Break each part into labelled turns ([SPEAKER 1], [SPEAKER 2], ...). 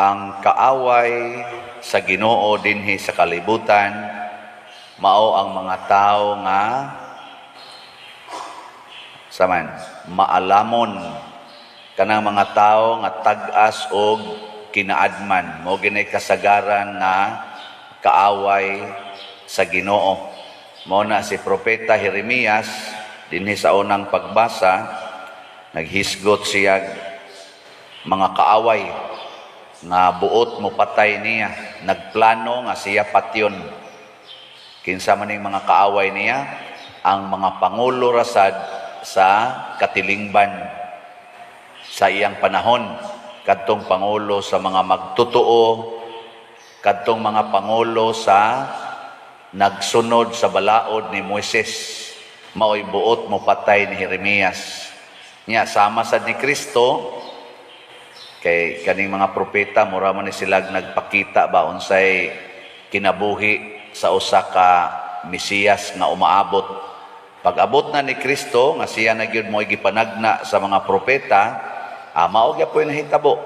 [SPEAKER 1] ang kaaway sa Ginoo dinhi sa kalibutan mao ang mga tao nga saman maalamon kanang mga tao nga tag-as og kinaadman mo ginay kasagaran nga kaaway sa Ginoo. Mao na si propeta Jeremias dinhi sa unang pagbasa naghisgot siya mga kaaway nga buot mo patay niya, nagplano nga siya patyon. Kinsa man ning mga kaaway niya, ang mga pangulo rasad sa katilingban sa iyang panahon, kadtong pangulo sa mga magtotoo, kadtong mga pangulo sa nagsunod sa balaod ni Moises, mao'y buot mo patay ni Jeremias. Nya sama sad ni Kristo kay kaning mga propeta mura man ni sila nagpakita ba unsay kinabuhi sa usa ka Mesiyas nga umaabot. Pag-abot na ni Kristo nga siya na gyud mo'y gipanagna sa mga propeta, mao gyapon nahitabo.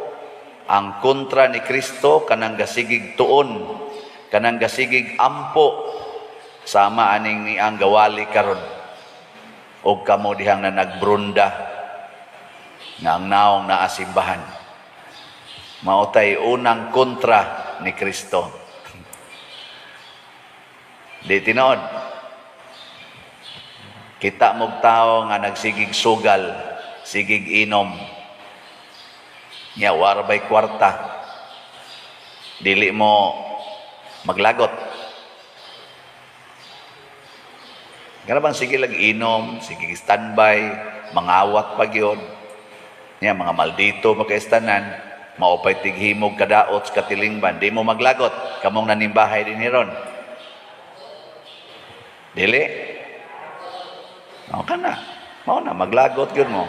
[SPEAKER 1] Ang kontra ni Kristo kanang gasigig tuon, kanang gasigig ampo sama aning ni ang gawali karon. Og kamo dihang na nagbrunda nga ang naong naasimbahan. Mautay unang kontra ni Kristo. Di tinood. Kita mong tao nga nagsigig sugal, sigig inom. Nya warbay kwarta. Dili mo maglagot. Kana bang sige lag inom, sige standby, mangawat pa gyud. Nya mga maldito makaistanan. Maupay tighimog kadaot sa katilingban, di mo maglagot, kamong nanimbahay din hiron. Dili? Mao kana. Mao na maglagot gyud mo.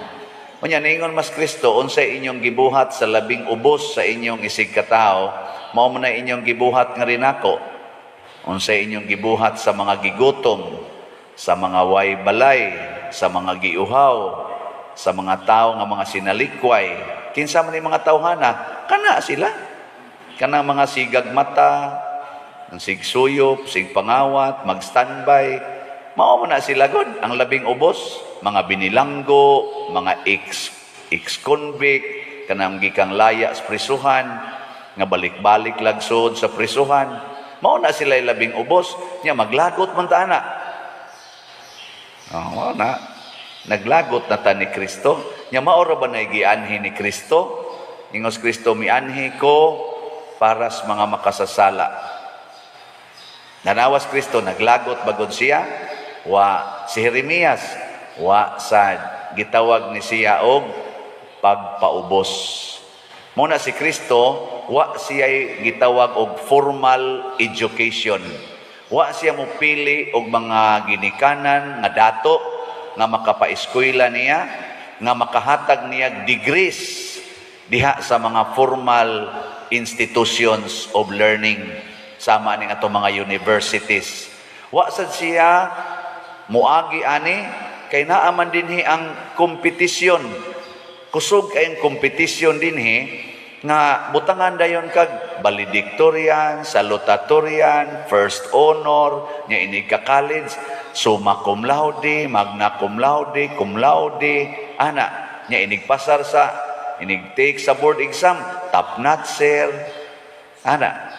[SPEAKER 1] Unya ningon mas Kristo unsay inyong gibuhat sa labing ubos sa inyong isig katao, mao man na inyong gibuhat nga rinako. Unsay inyong gibuhat sa mga gigutom, sa mga way balay, sa mga giuhaw, sa mga tao nga mga sinalikway. Kinsa man ni mga tawhana, kana sila. Kanang mga sigag mata, ang sigsuyop, sigpangawat, mag-standby, mao man na sila gud ang labing ubos, mga binilanggo, mga ex-convict, kanang gikang laya sa prisuhan, nga balik-balik lagsod sa prisuhan, mao na sila labing ubos, nya maglagot man ta ana. Mao na naglagot na ta ni Kristo. Nya maora ba na gianhi ni Kristo? Ingos Kristo, mianhi ko para sa mga makasasala. Nanawas Kristo, naglagot bagod siya, si Jeremias, sad, gitawag ni siya og pagpaubos. Muna si Kristo, siya gitawag og formal education. Siya mo pili og mga ginikanan nga dato nga makapaeskwela niya, nga makahatag niya degrees diha sa mga formal institutions of learning sama ning ato mga universities. Sad siya muagi ani kay naa man dinhi ang kompetisyon. Kusog kay ang kompetisyon dinhi nga butangan dayon kag valedictorian, salutatorian, first honor, nya ini ka college, summa cum laude, magna cum laude, ana, nya inigpasar sa, inig-take sa board exam, top notcher, ana.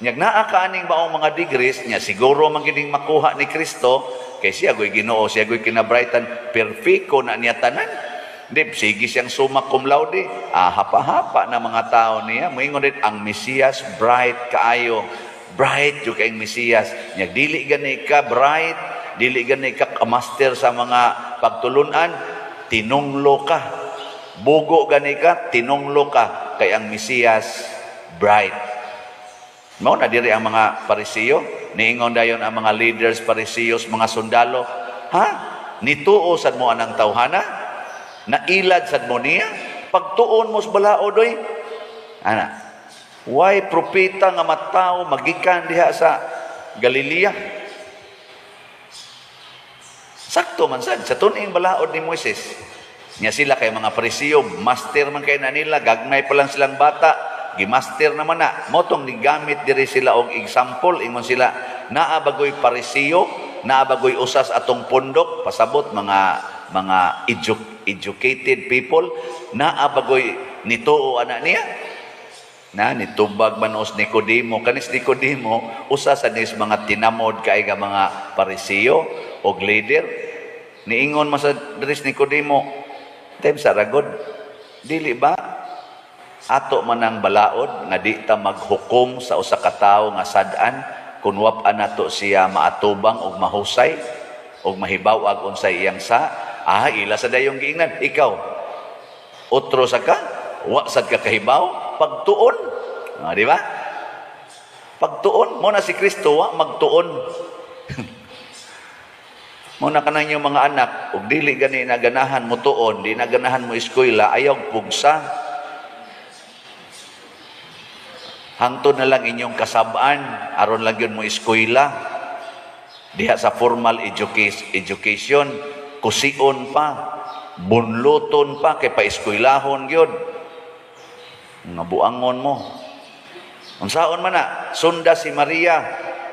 [SPEAKER 1] Nya naa ka aning baong mga degrees, nya siguro man gining makuha ni Kristo, kay siya go'y Ginoo, siya go'y kinabrightan, perfecto na niya tanan. Hindi, sige siyang summa cum laude, hapa-hapa na mga tao niya, moingon din, ang Mesiyas, bright kaayo, bright yung kayong Mesiyas, nya dili gani ka bright, dili gani ka master sa mga pagtulunan, tinunglo ka. Bugo gani ka, tinunglo ka. Kay ang Mesiyas, bright. Mao na diri ang mga Pariseo, niingon dayon ang mga leaders, Parisiyos, mga sundalo, nituo sad mo anang tawhana? Nailad sad mo niya? Pagtuon mo sa balaod, ana, why propeta nga matao magikan diha sa Galilea? Sakto man sad sa tuning balaod ni Moises. Nya sila kay mga Pariseo, master man kay na nila, gagmay pa lang silang bata, gimaster naman na motong nigamit diri sila og example ingon sila naa bagoy parisiyo, naa bagoy usas atong pundok pasabot mga educated people, naa bagoy nituo ana niya na nitubag manos Nicodemo. Kanis Nicodemo usa sa nis mga tinamod kay nga mga parisiyo og leader. Niingon man sa diri Nicodemo, "Tem saragod, dili ba ato man ang balaod nga di ta maghukom sa usa ka tawo nga sad-an kun wap-an nato siya maatubang og mahusay og mahibaw-ag unsay iyang sa." Ila sa dayong giingnan, ikaw otro sa ka, wa sad ka kahibaw, pagtuon. Di ba? Pagtuon mo na si Kristo, wa magtuon. Muna ka na yung mga anak, ug dili gani naganahan mo tuon, di naganahan mo eskwela, ayaw pugsa. Hangtod na lang inyong kasabaan, aron lang yun mo eskwela. Diha sa formal education, kusion pa, bunluton pa, kay pa-eskwelahon yun. Nga buangon mo. Unsaon man na, sunda si Maria,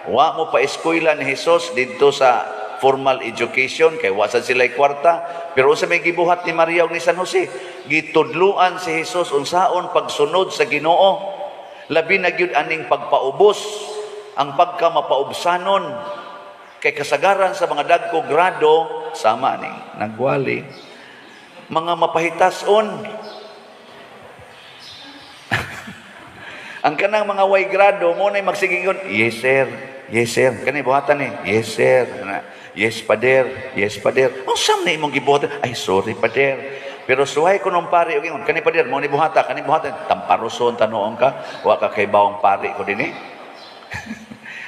[SPEAKER 1] wa mo pa-eskwela ni Jesus dito sa formal education kay wasan sila kwarta, pero sa may gibuhat ni Maria ug ni San Jose, gitudluan si Jesus unsaon pagsunod sa Ginoo, labi na gyud aning pagpaubos, ang pagka mapaubsanon kay kasagaran sa mga dagko grado sama ning nagwali mga mapahitason. Ang kanang mga way grado mo na magsigingon, "Yes sir, yes sir," kani buhatan ni, "Yes sir," "Yes pader, yes pader." Ang sam na imong gibuhatan, "Ay sorry pader." Pero suway ko nung pari og ingon, "Kani pader mo ni buhata, kani buhatan tamparuson tanoon ka, wa ka kay bawang pari ko dinhi."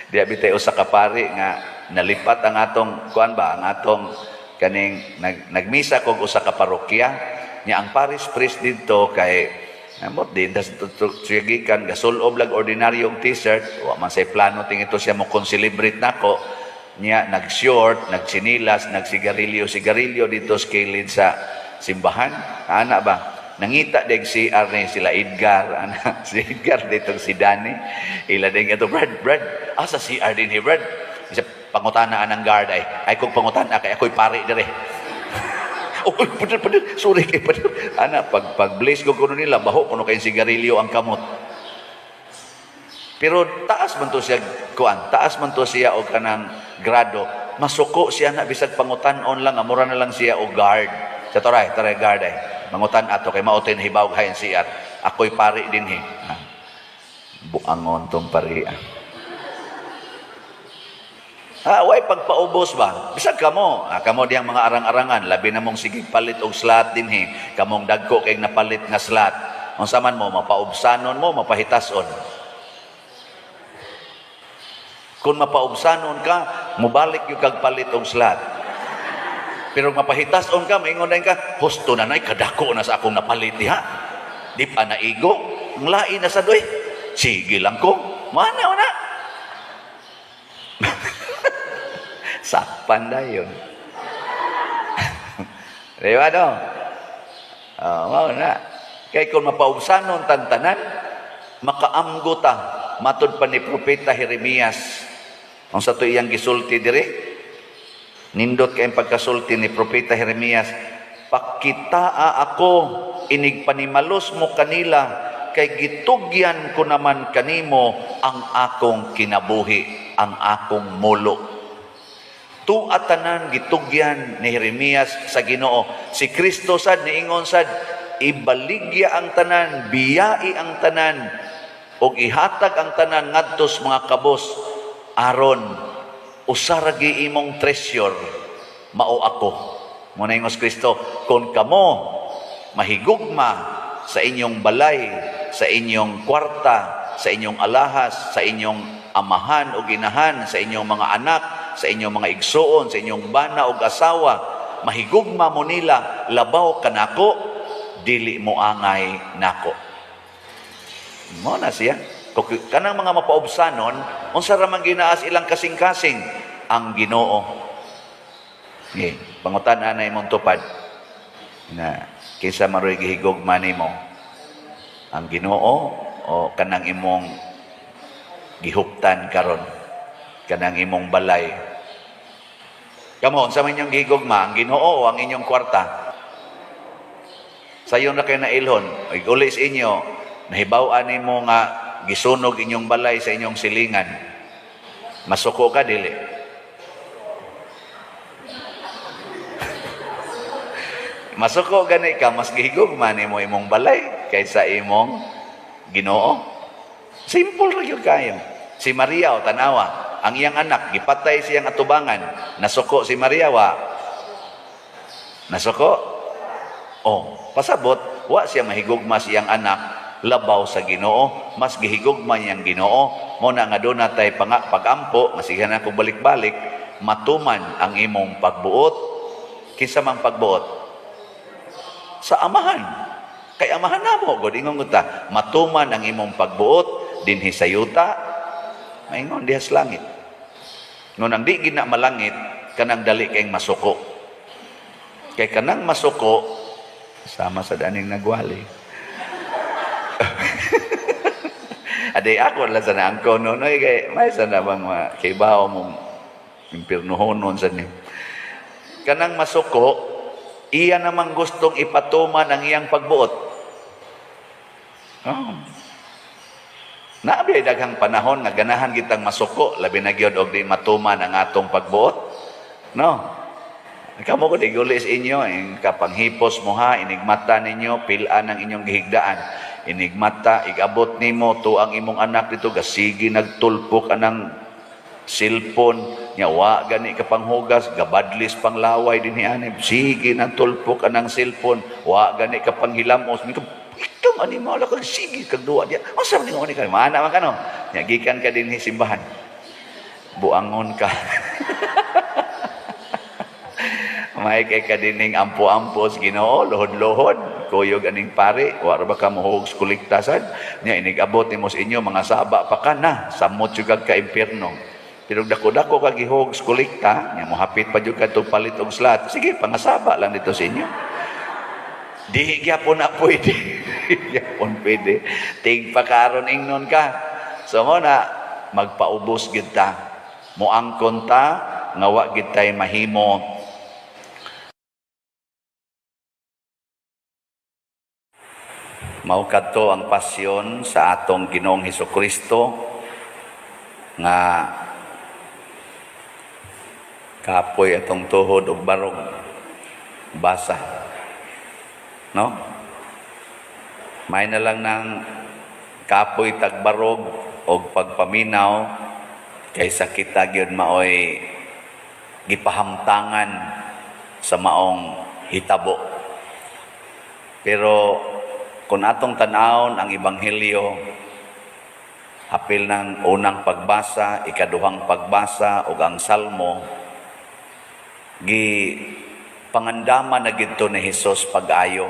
[SPEAKER 1] Di abitay usa ka pari nga nalipat ang atong kuan ba, ang atong kaning nagmisa kog usa ka parokya nya ang parish priest didto kay amot din das tugikan gasulob lag ordinaryong t-shirt, wa man say plano ting ito siya mo kon-celebrate nako niya, nag-short, nagtsinilas, nagsigarilyo dito sa kilid sa simbahan. Ana ba? Nangita deg si Arne sila Edgar, ana si Edgar dito si Danny. Ila deg ato Brad. Asa si Arne ni Brad? Isa pangutana anang guard ay kung pangutana kay ako'y pari dire. Oh, pader, sorry kay pader. Ana pag-blaze ko kuno nila baho kuno kay sigarilyo ang kamot. Pero taas man to siya kuan, taas man to siya og kanang grado. Masuko siya na bisag pangutan-on lang, amura na lang siya og guard. Sa taray guard ay. Mangutan ato kay maotin hibaw hayan siya. Ako'y pari din he. Buangon tong pari. Way pagpaubos ba? Bisag kamo, kamo diyang mga arang-arangan, labi na mong sige palit og slot din he. Kamong dagko kay napalit nga slot. Unsa man mo mapaubsanon mo, mapahitason. Kung mapaubsanon ka, mubalik yung kagpalit og slot. Pero mapahitason ka, maingon na ka, husto na nay, kadako na sa akong napalit ha. Di pa naigo, ang lain na sa doy. Sige lang ko, mana. Sakpan na yun. Diba no? Mau na. Kaya kung mapaubsanon tantanan, makaamgo ta, matod pa ni Propeta Jeremias. Ang sa to iyang gisulti dire, nindot kayong pagkasulti ni Propeta Jeremias, "Pakitaa ako, inigpanimalos mo kanila, kay gitugyan ko naman kanimo ang akong kinabuhi, ang akong mulo." Tuatanan gitugyan ni Jeremias sa Ginoo. Si Kristo sad niingon sad, ibaligya ang tanan, biyai ang tanan, og ihatag ang tanan ngadto sa mga kabos, aron usaragi imong treasure mao ako. Mo na ingos Kristo, kung kamo mahigugma sa inyong balay, sa inyong kwarta, sa inyong alahas, sa inyong amahan o ginahan, sa inyong mga anak, sa inyong mga igsoon, sa inyong bana o asawa, mahigugma mo nila, labaw kanako, dili mo angay nako. Mo na siya. Kanang mga mapaubsanon, unsa ra man ginaas ilang kasing-kasing ang Ginoo. Pangutan-an na imong tupad na kinsa maroy gihigugma nimo, ang Ginoo o o kanang imong gihuptan karon, kanang imong balay. Kamo, sa man inyong gihigugma, ang Ginoo o ang inyong kwarta? Sayo na kayo nailhon, uli sa inyo, nahibaw-an nimo nga gisunog inyong balay sa inyong silingan. Masuko ka, dili? Masuko gani ka, mas gihigugma nimo imong balay kaysa imong Ginoo. Simple ra gyud kayo. Si Maria o tanawa, ang iyang anak gipatay siyang atubangan, nasuko si Maria wa? Nasuko? Oh, pasabot wa siya mahigugma siyang anak labaw sa Ginoo, mas gihigugma niyang Ginoo. Mo na nga doon natay pagampo, masihan ako balik-balik, matuman ang imong pagbuot. Kinsa mang pagbuot? Sa amahan. Kay amahan na mo, god ingon ta, matuman ang imong pagbuot dinhi sa yuta, maingon diha sa langit. Ngun ang di gina malangit, kanang dali kayong masuko. Kay kanang masuko, sama sa daning nagwali. Aday ako lang sa naangko nonoy, kay may sa na bang kaibaw mong impirnohonon sa niyo. Kanang masuko, iya namang gustong ipatuman ang iyang pagbuot. Oh. Naabay daghang panahon nga ganahan kitang masuko, labi na gyud og di matuman ang atong pagbuot. No. Kamo ko digulis inyo, kapanghipos mo ha, inigmata ninyo, pilaan ang inyong gihigdaan. Inigmata, igabot nimo to ang imong anak dito, gasigi nagtulpok anang cellphone, nya wa gani ka panghugas, gabadlis panglaway dinhi ani, sige nagtulpok anang cellphone, wa gani ka panghilamos, ikaw ani mo ala kag sige kag duwa dia. Asa man ni ka, mana man kano? Nya gikan ka dinhi simbahan. Buangon ka. May kay kadining ampo-ampos Ginoo, lohod-lohod, kuyog aning pare, wa ra ba ka mohog kuliktasan? Nya inigabot nimo sa inyo mga saba pa ka na, samot jud ka impierno. Pero dako-dako ka gihog kulikta, nya mohapit pa jud kadto palit og slat. Sige, pangasaba lang dito sa inyo. Di gyapon na pwede. Gyapon pwede. Tig pa karon ingnon ka. So mo na magpaubos gid ta. Moangkon ta nga wa gid tay mahimo. Mao kadto ang pasyon sa atong Ginoong Hesukristo nga kapoy atong tuhod og barog basa, no? May na lang ng kapoy tagbarog og pagpaminaw kaysa kita gyud maoy gipahamtangan sa maong hitabo. Pero kung atong tanawon ang Ebanghelyo, apil ng unang pagbasa, ikaduhang pagbasa ug ang Salmo, pangandaman na gidto ni Hesus pag-ayo.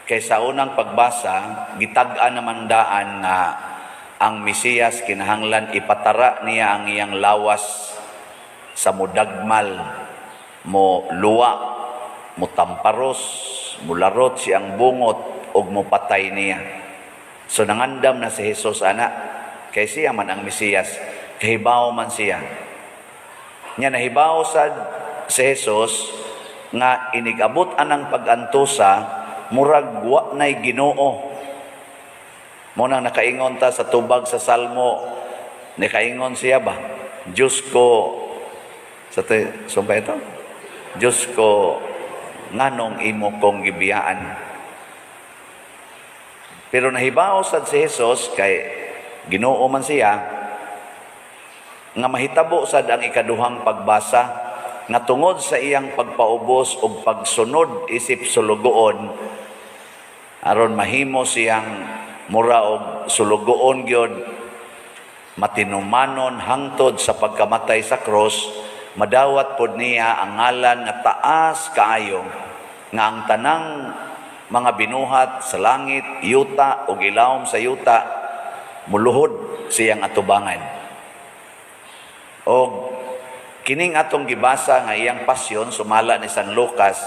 [SPEAKER 1] Kay sa unang pagbasa, gitag-an naman daan na ang Mesiyas kinahanglan ipatara niya ang iyang lawas sa mudagmal, mo luwa, mo tamparos, mularot siyang bungot og mo patay niya. So nangandam na si Hesus ana, kay siya man ang Mesiyas, kahibaw man siya. Nya nahibaw sad si Hesus nga inigabot anang pag-antusa murag wa nay Ginoo. Mo nang nakaingon ta sa tubag sa Salmo, nakaingon siya ba? Diyos ko, sa sumpay ito? Diyos ko, nganong imo kong gibiyaan. Pero nahibaw sad si Hesus kay Ginoo man siya nga mahitabo sad ang ikaduhang pagbasa nga tungod sa iyang pagpaubos ug pagsunod isip sulugoon aron mahimo siyang mura og sulugoon gyud matinumanon hangtod sa pagkamatay sa cross, madawat pod niya ang ngalan nga taas kaayo nga ang tanang mga binuhat sa langit, yuta o ilawom sa yuta, muluhod siyang atubangan. O kining atong gibasa nga iyang pasyon, sumala ni San Lucas,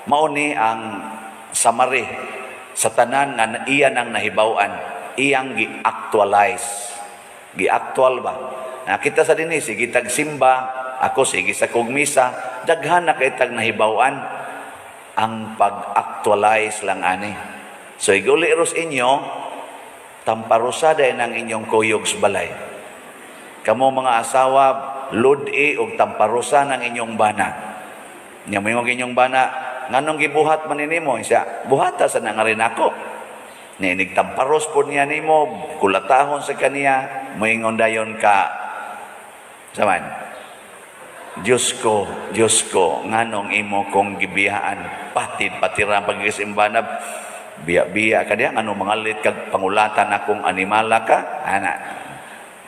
[SPEAKER 1] mauni ang summary sa tanan nga iya nang nahibawan. iyang gi-actualize. Gi-actual ba? Nakita sa dinhi, sige tag simba, ako sige sa kugmisa, daghan na kay tag nahibawan ang pag-actualize lang ani. So iguli ros inyo, tamparusada ng inyong kuyog sa balay. Kamo mga asawa, ludi o tamparusa ng inyong bana. Nya mo yung inyong bana, nganong gibuhat man nimo siya, buhata sa nangarin ako. Niinig tamparos po niya nimo, kulatahon sa kaniya, moingon dayon ka, saman, Diyos ko, nganong imo kong gibihaan, patid-patira pag-isimbanab, biya-biya ka diya, anong mga lit kag pangulatan akong animala ka,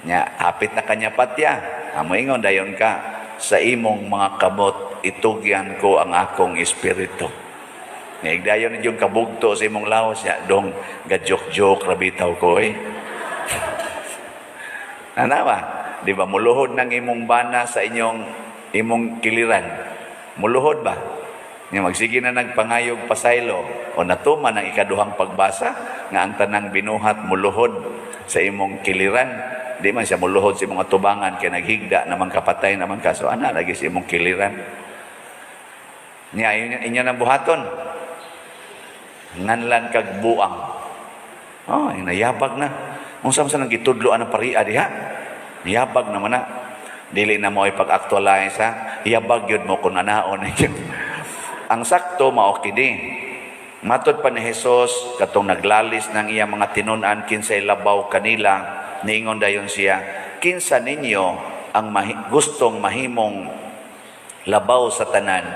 [SPEAKER 1] nya, hapit na kanya patya, moingon dayon ka, sa imong mga kabot, itugyan ko ang akong espiritu. Naigdayon ninyong kabugto sa imong lawas ya, dong gajoke-joke rabitaw ko Ano ba? Di ba, muluhod ng imong bana sa imong kiliran. Muluhod ba? Nga magsige na nagpangayog pasaylo o natuman ang ikaduhang pagbasa nga ang tanang binuhat muluhod sa imong kiliran. Di man siya muluhod sa imong atubangan kaya naghigda naman kapatay naman ka. So, lagi sa imong kiliran. Niya, inyo ng buhaton. Nganlan kag buang. Nayabag na. Kung saan nang gitudloan ang paria diha. Nayabag naman na. Dili na mo ipag-actualize ha. Iyabag yun mo kung anaon. Ang sakto mao kini. Matod pa ni Jesus katong naglalis ng iyang mga tinunan kinsa labaw kanila, niingon dayon siya, kinsa ninyo ang gustong mahimong labaw sa tanan,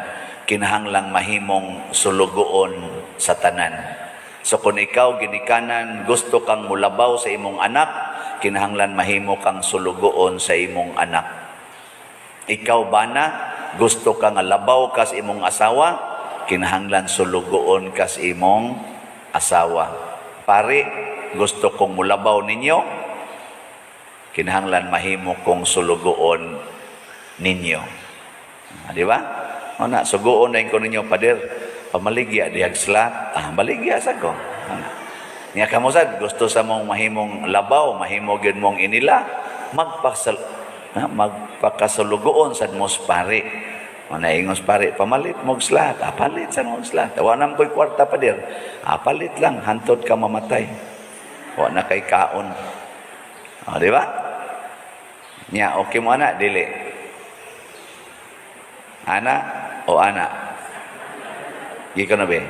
[SPEAKER 1] kinahanglang mahimong sulugoon sa tanan. So kung ikaw ginikanan gusto kang mulabaw sa imong anak, kinahanglan mahimo kang sulugoon sa imong anak. Ikaw bana gusto kang labaw ka sa imong asawa, kinahanglan sulugoon ka sa imong asawa. Pare, gusto kong mulabaw ninyo, kinahanglan mahimo kong sulugoon ninyo. Di ba? Sugoon na ko ninyo, pader, pamaligya dihag slat, baligya sa ko. Niya kamusad, gusto sa mong mahimong labaw, mahimo gyud mong inila, magpakasulugoon sa mos pare. Naingos pare, pamalit mong slat, palit sa mong slat. Wanam ko'y kwarta pader, palit lang, hantod ka mamatay. Wa na kay kaon. Di ba? Niya, okay mo ana, dili. Ana o ana? Gika na ba?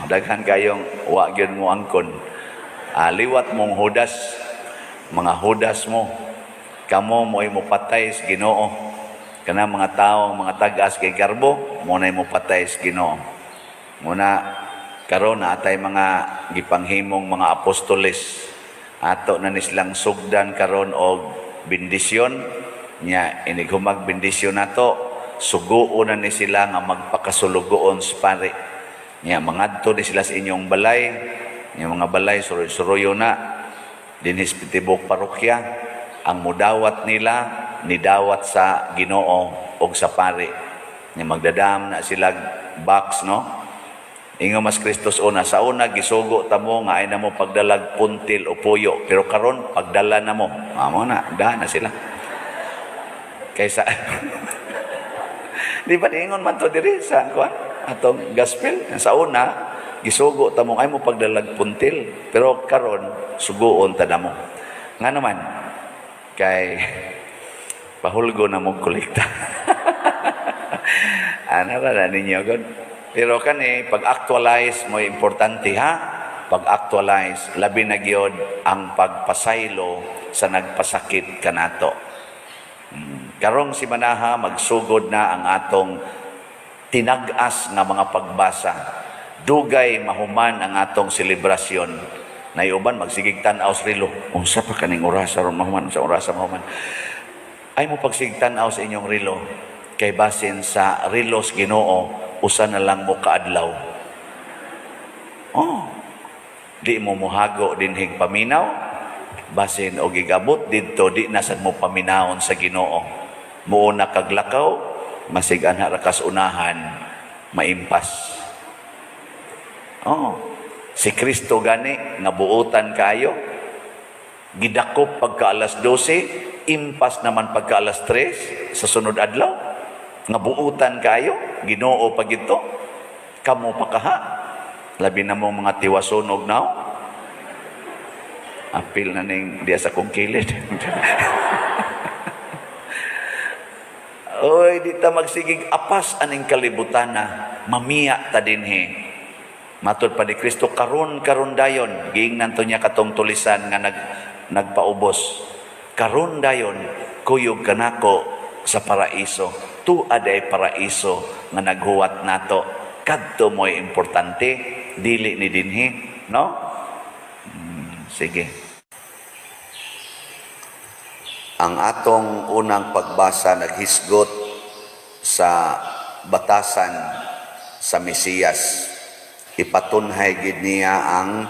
[SPEAKER 1] Daghan kayong wag mo angkon. Liwat mong hudas, mga hudas mo, kamo mo'y mo patay sa Ginoo. Kana mga tao, mga tagas kay garbo, muna mo patay sa Ginoo. Muna karon na atay mga gipanghimong mga apostoles. Ato na nislang sugdan karon og bendisyon. Nya inigumag bendisyon nato, suguon na ni sila nga magpakasulugoon sa pare. Nya mangadto ni sila sa inyong balay, nya mga balay suroy-suroyo na dinhis tibok parokya, ang mudawat nila nidawat sa Ginoo og sa pare. Nya magdadam na sila box, no? Ingo mas Kristus una sa una gisugo ta mo nga ay na mo pagdalag puntil o puyo, pero karon pagdala na mo. Amo na, na sila. Kaysa di ba niingon man to diri sa atong gospel sa una gisugo ta mo ay mo pagdalag puntil, pero karon suguon ta namo. Nga naman kay pahulgo na mo kolekta. Ana ra na ninyo god. Pero kani pag-actualize mo importante ha. Pag-actualize labi na gyud ang pagpasaylo sa nagpasakit kanato. Karong si Manaha magsugod na ang atong tinag-as nga mga pagbasa. Dugay mahuman ang atong selebrasyon. Nayuban magsigig tan-aw sa rilo. Unsa pa kaning oras aron mahuman sa oras mahuman. Ay mo pagsigig tan-aw sa inyong rilo kay basin sa rilos Ginoo usa na lang mo kaadlaw. Di mo muhago dinhig paminaw basin og gigabot didto di na sad mo paminawon sa Ginoo. Muuna kaglakaw, masig anha ra kas unahan, maimpas. Si Kristo gani nga buutan kayo, gidakop pagka alas 12, impas naman pagka alas 3 sa sunod adlaw, nga buutan kayo, Ginoo pag ito, kamo pa kaha, labi na mong mga tiwasunog now, apil na ning diya sa kong kilid. Oy, di ta magsigig apas aning kalibutan na, mamiya ta dinhi. Matod pa ni Kristo, karon dayon, giingnan to niya katong tulisan nga nagpaubos. Karon dayon, kuyog kanako sa paraiso. Tuad ay paraiso nga naghuwat nato. Kadto mo'y importante, dili ni dinhi, no? Sige. Ang atong unang pagbasa naghisgot sa batasan sa Mesiyas. Ipatunhay gid niya ang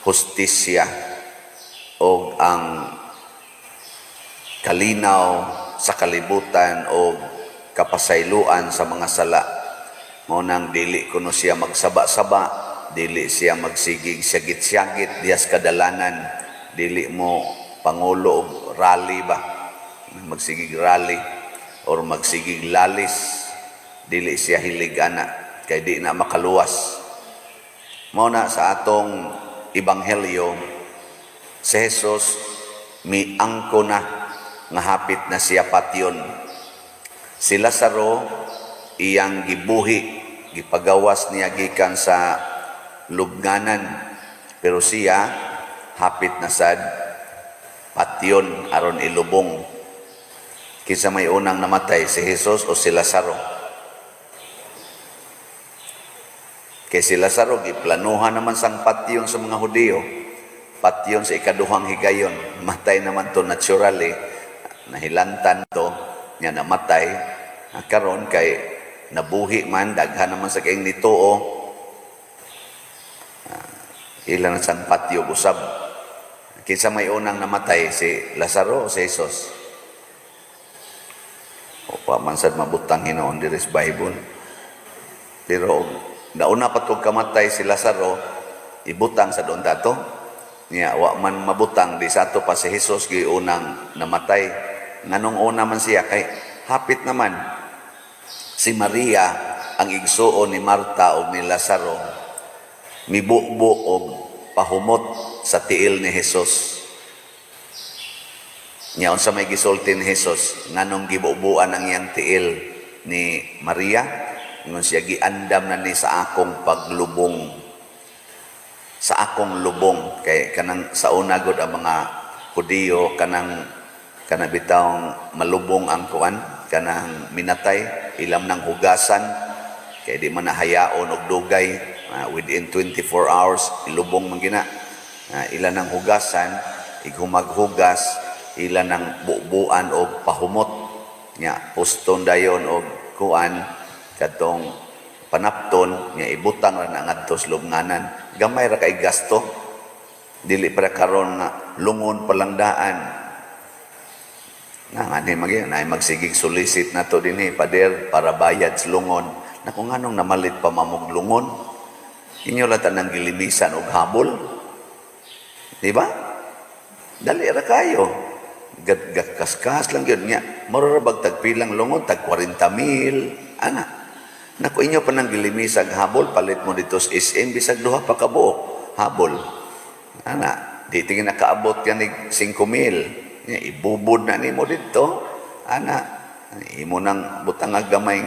[SPEAKER 1] hustisya o ang kalinaw sa kalibutan o kapasayloan sa mga sala. Ngunang dili kuno siya magsaba-saba, dili siya magsigig syagit-syagit diyas kadalanan, dili mo pangulo og rally ba, magsigig rally or magsigig lalis, dili siya hilig ana kay di na makaluwas. Mao na sa atong ebanghelyo, si Jesus miangko na nga hapit na siya patyon. Si Lazaro iyang gibuhi, gipagawas niya gikan sa lubnganan, pero siya hapit na sad patyon aron ilubong. Kinsa may unang namatay, si Jesus o si Lazaro? Kay si Lazaro giplanuhan naman sang patyon sa mga Hudiyo, patyon sa ikaduhang higayon, matay naman to naturally, nahilantan to nya namatay. Karon kay nabuhi man, daghan naman sa kaing nituo, ilan na sang patyo usab. Kinsa may unang namatay, si Lazaro o si Jesus? O pa man sad mabutang Hinoon diri sa Bible. Pero nauna pa tog kamatay si Lazaro, ibutang sa doon dato. Niya wa man mabutang di sa ato pa si Jesus gi unang namatay. Nganong una man siya kay hapit naman si Maria ang igsuon ni Marta o ni Lazaro, mibubo og pahumot sa tiil ni Jesus. Nya unsa may gisulti ni Jesus, nganong gibubuan ang iyang tiil ni Maria? Ngon siya giandam na ni sa akong paglubong, sa akong lubong. Kay kanang sa una gud ang mga Hudiyo kanang bitawng malubong ang kuan, kanang minatay ilam ng hugasan, kay di man nahayaon og dugay, within 24 hours ilubong man gina. Ilan ng hugasan, ighumaghugas, ilan ng bubuan og pahumot nya puston dayon og kuan katong panapton nya ibutang ra na ngadto sa lubnganan. Gamay ra kay gasto, dili para karon nga lungon palangdaan na ani magsigig solicit nato dinhi pader para bayad sa lungon. Na kung anong namalit pa mamog lungon, inyo lata nang gilimisan og habol, di ba? Dali ra kayo, kaskas lang yun niya. Mararabag tagpilang lungon, tag 40,000 ana. Naku inyo pa nang gilimisag habol, palit mo dito sa SM, bisag duha pa kabuok habol. Ana, di tingin nakaabot yan ni 5,000. Ibubod na ni mo dito. Ana, imo nang butang gamay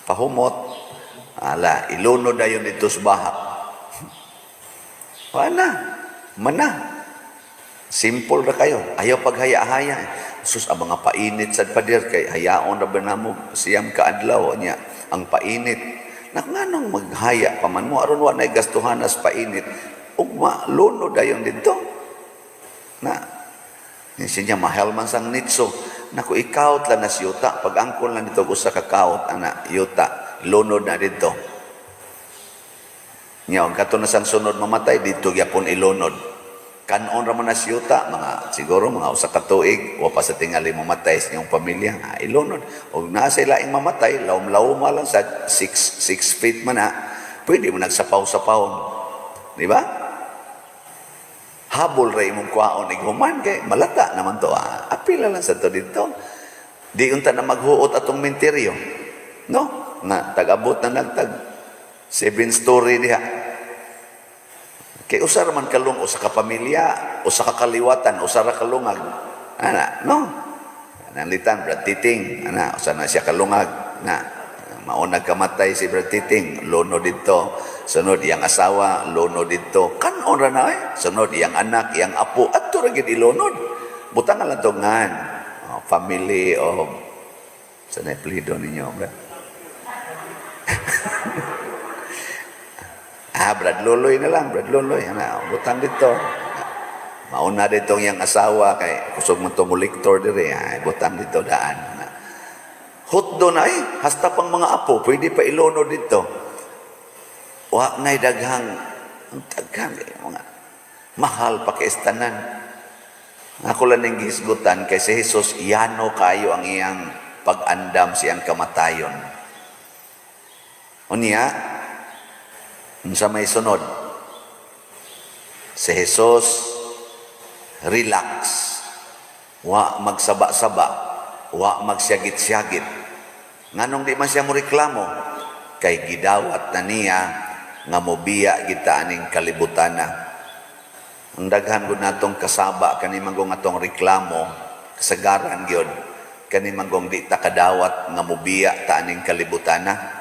[SPEAKER 1] pahumot. Ala, ilunod na yun dito sa bahak. Wala, mana. Simple ra kayo. Ayaw paghaya-haya. Sus, ang mga painit sa pader kay hayaon ra ba namo siyam kaadlaw niya ang painit. Nganong maghaya pa man mo aron wa nay gastuhan as painit. Ugma luno dayon dito. Na siya mahal man sang nitso. Naku ikaut lang na siyuta pag angkol lang dito usa ka kaut ana yuta lunod na dito. Nya kato na sang sunod mamatay dito gyapon ilunod. Kanon ra man na siyuta, mga siguro mga usa ka tuig wa pa sa tingali mamatay sa iyong pamilya. Ilunod. Og naa sa laing mamatay, lawom-lawom lang sa 6 feet man na. Pwede mo nagsapaw-sapawon. Di ba? Habol ray mong kwaon iguman kay malata naman to. Apila lang sa to dito. Di unta na maghuot atong menteryo. No? Nga tag-abot na nagtag 7-story diha. Kay usar man kalung usa ka pamilya, usa ka kaliwatan, usa ra kalungag. Ana, no? Nanlitan Brad Titing, ana usa na siya kalungag na mauna kamatay si Brad Titing, lono dito. Sunod iyang asawa, lono dito. Kanon ra na sunod iyang anak, iyang apo, adto ra gid ilonod. Butang lang to ngan. Family of sa neplido ninyo, Brad. Brad Loloy na lang, Brad Loloy. Butang dito. Mauna dito yung asawa, kay kusog mo itong muliktor dire, butang dito daan. Hot doon hasta pang mga apo, pwede pa ilono dito. Wa na'y daghang mga mahal pa kaistanan. Ako lang ng gisgutan, kay si Jesus, yano kayo ang iyang pag-andam siyang kamatayon. Unya, sa may sunod, si Jesus, relax, wa magsaba-saba, wa magsyagit-syagit. Nganong di man siya mo reklamo, kay gidawat na niya, nga mobiya kita aning kalibutana. Ang daghan gud natong kasaba, kanimang atong reklamo, kasagaran gyud, kanimang di ta kadawat, nga mobiya ta aning kalibutana.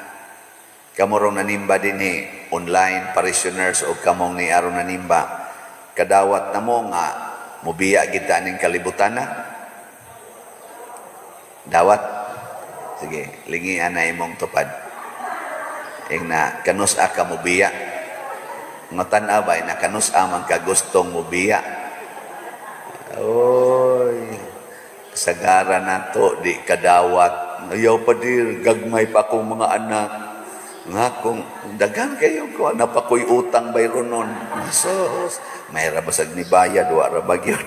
[SPEAKER 1] Kamorong nanimba din online parishioners o kamong ni aron nanimba kadawat na mo nga mubiya kita ning kalibutan na dawat sige lingian na imong tupad na kanus-a ka mubiya ngatan abay na kanus-a man ka gustong mubiya oy sagara nato di kadawat ayaw pa dir gagmay pa akong mga anak nga kung dagan kayo ko napakoy utang bayron nun sos may rabasag ni bayad wa ra bagyod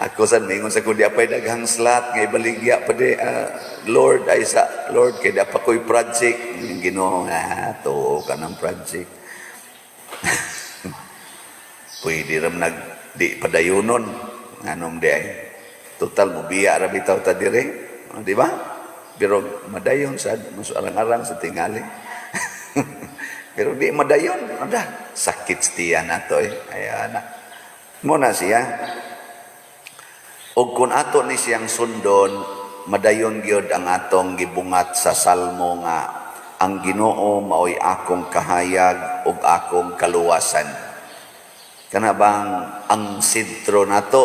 [SPEAKER 1] ako san maingon sa kundi apay daghang slot nga ibaligya pa di Lord ay sa Lord kay da pa koy project Ginoo to ka ng project pwede ram nag di padayunon nganom di ay total mo biya ra bitaw ta dire di ba? Pero madayon sa arang-arang sa tingali. Pero di madayon. Ada, sakit stiya na to Ayan na. Muna siya. O kung ato ni siyang sundon, madayon gyud ang atong gibungat sa salmo nga, ang Ginoo maoy akong kahayag ug akong kaluwasan. Kana bang ang sentro nato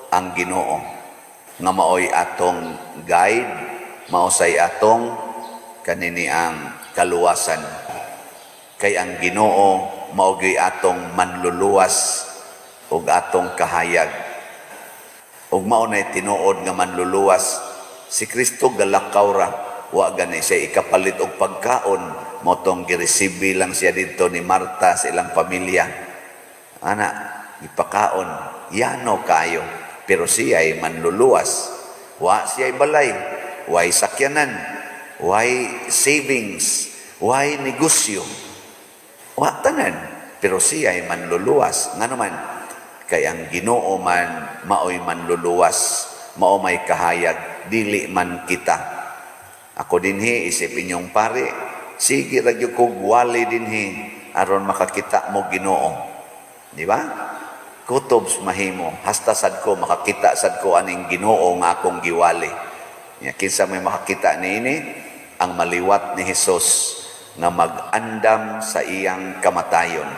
[SPEAKER 1] ang Ginoo nga maoy atong guide, mausay atong kanini ang kaluwasan kay ang Ginoo maugay atong manluluwas ug atong kahayag ug mao nay tinuod nga manluluwas si Kristo galakaw ra wa gani siya ikapalit og pagkaon motong giresibi lang siya dito ni Marta sa ilang pamilya ana ipakaon yano kayo pero siya ay manluluwas wa siya ay balay why sakyanan, why savings, why negosyo. Wa tanan, pero siya ay manluluwas. Nga naman, kay ang Ginoo man maoy manluluwas, mao may kahayag, dili man kita. Ako dinhi isip inyong pare, sige ra gyud kog wali dinhi aron makakita mo Ginoo. Di ba? Kutobs mahimo, hasta sad ko makakita sad ko aning Ginoo nga akong giwali. Kinsa may makakita niini ang maliwat ni Jesus nga mag-andam sa iyang kamatayon.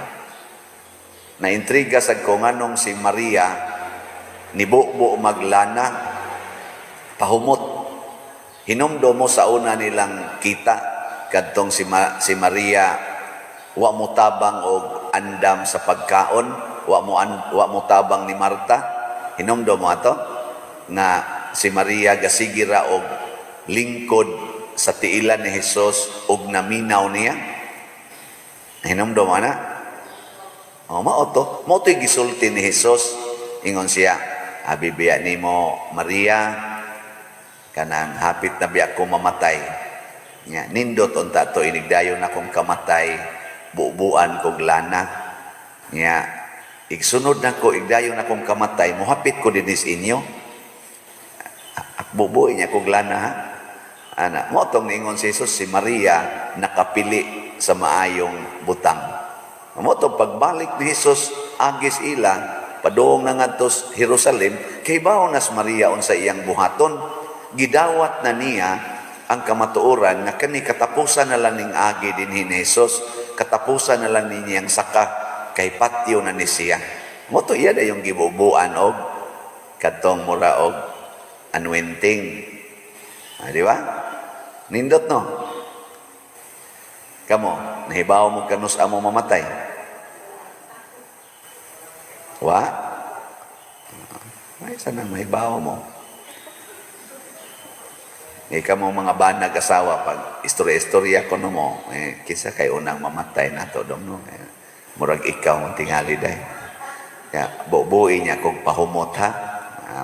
[SPEAKER 1] Naintriga sad ko nganong si Maria nibubo maglana pahumot. Hinumdo mo sa una nilang kita kadtong si Maria wa mo tabang og andam sa pagkaon, wa mo tabang ni Marta. Hinumdo mo ato nga si Maria gasigira og lingkod sa tiilan ni Jesus og naminaw niya. Hinumdum ana. Mao to gisulti ni Jesus ingon siya, abibiya nimo Maria kanang hapit na biya ko mamatay. Nya nindot unta to inigdayon akong kamatay, buubuan kog lana. Nya igsunod nako igdayon akong kamatay, mohapit ko dinis inyo. Bubuin niya kog lana ha. Ana, mo tong niingon si Jesus, si Maria nakapili sa maayong butang. Mo tong pagbalik ni Jesus agis ila padung na ngadto Jerusalem, kay baonas Maria unsa iyang buhaton, gidawat na niya ang kamatuoran nga kani katapusan na lang ning agi dinhi ni Jesus, katapusan na lang niyang saka kay patio na ni siya. Mo to iya yung gibubuan og katong mura og anointing. Di ba? Nindot no? Kamo, nahibaw mo kanus amo mamatay. Wa? Ay, sana mahibaw mo. Kamo mga banag asawa, pag istorya-istorya ko no mo, kisa kay unang mamatay na to, dong no? Murag ikaw ang tingali day. Kaya, bubuin niya kung pahumot ha.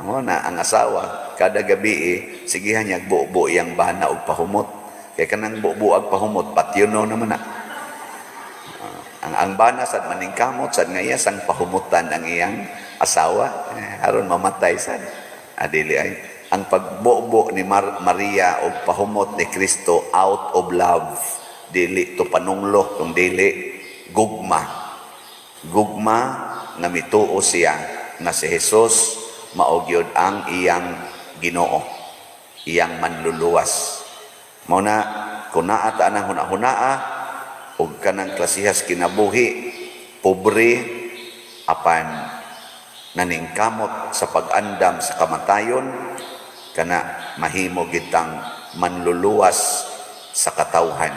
[SPEAKER 1] Mo na ang asawa, kada gabi sigihan niya buo iyang bana og pahumot. Kaya kanang buo ag pahumot, patyono naman na. Ang bana sad maningkamot sad nga iya sang pahumutan ang iyang asawa, aron mamatay sad. Adili ay ang pagbuo ni Maria og pahumot ni Kristo out of love, dili to panunglo, kung dili gugma. Gugma nga mituo siya na si Jesus mao gyud ang iyang Ginoo, iyang manluluwas. Mao na kun naa ta nang hunahunaa og kanang klasihas kinabuhi, pobre apan naningkamot sa pag-andam sa kamatayon, kana mahimo gitang manluluwas sa katawhan.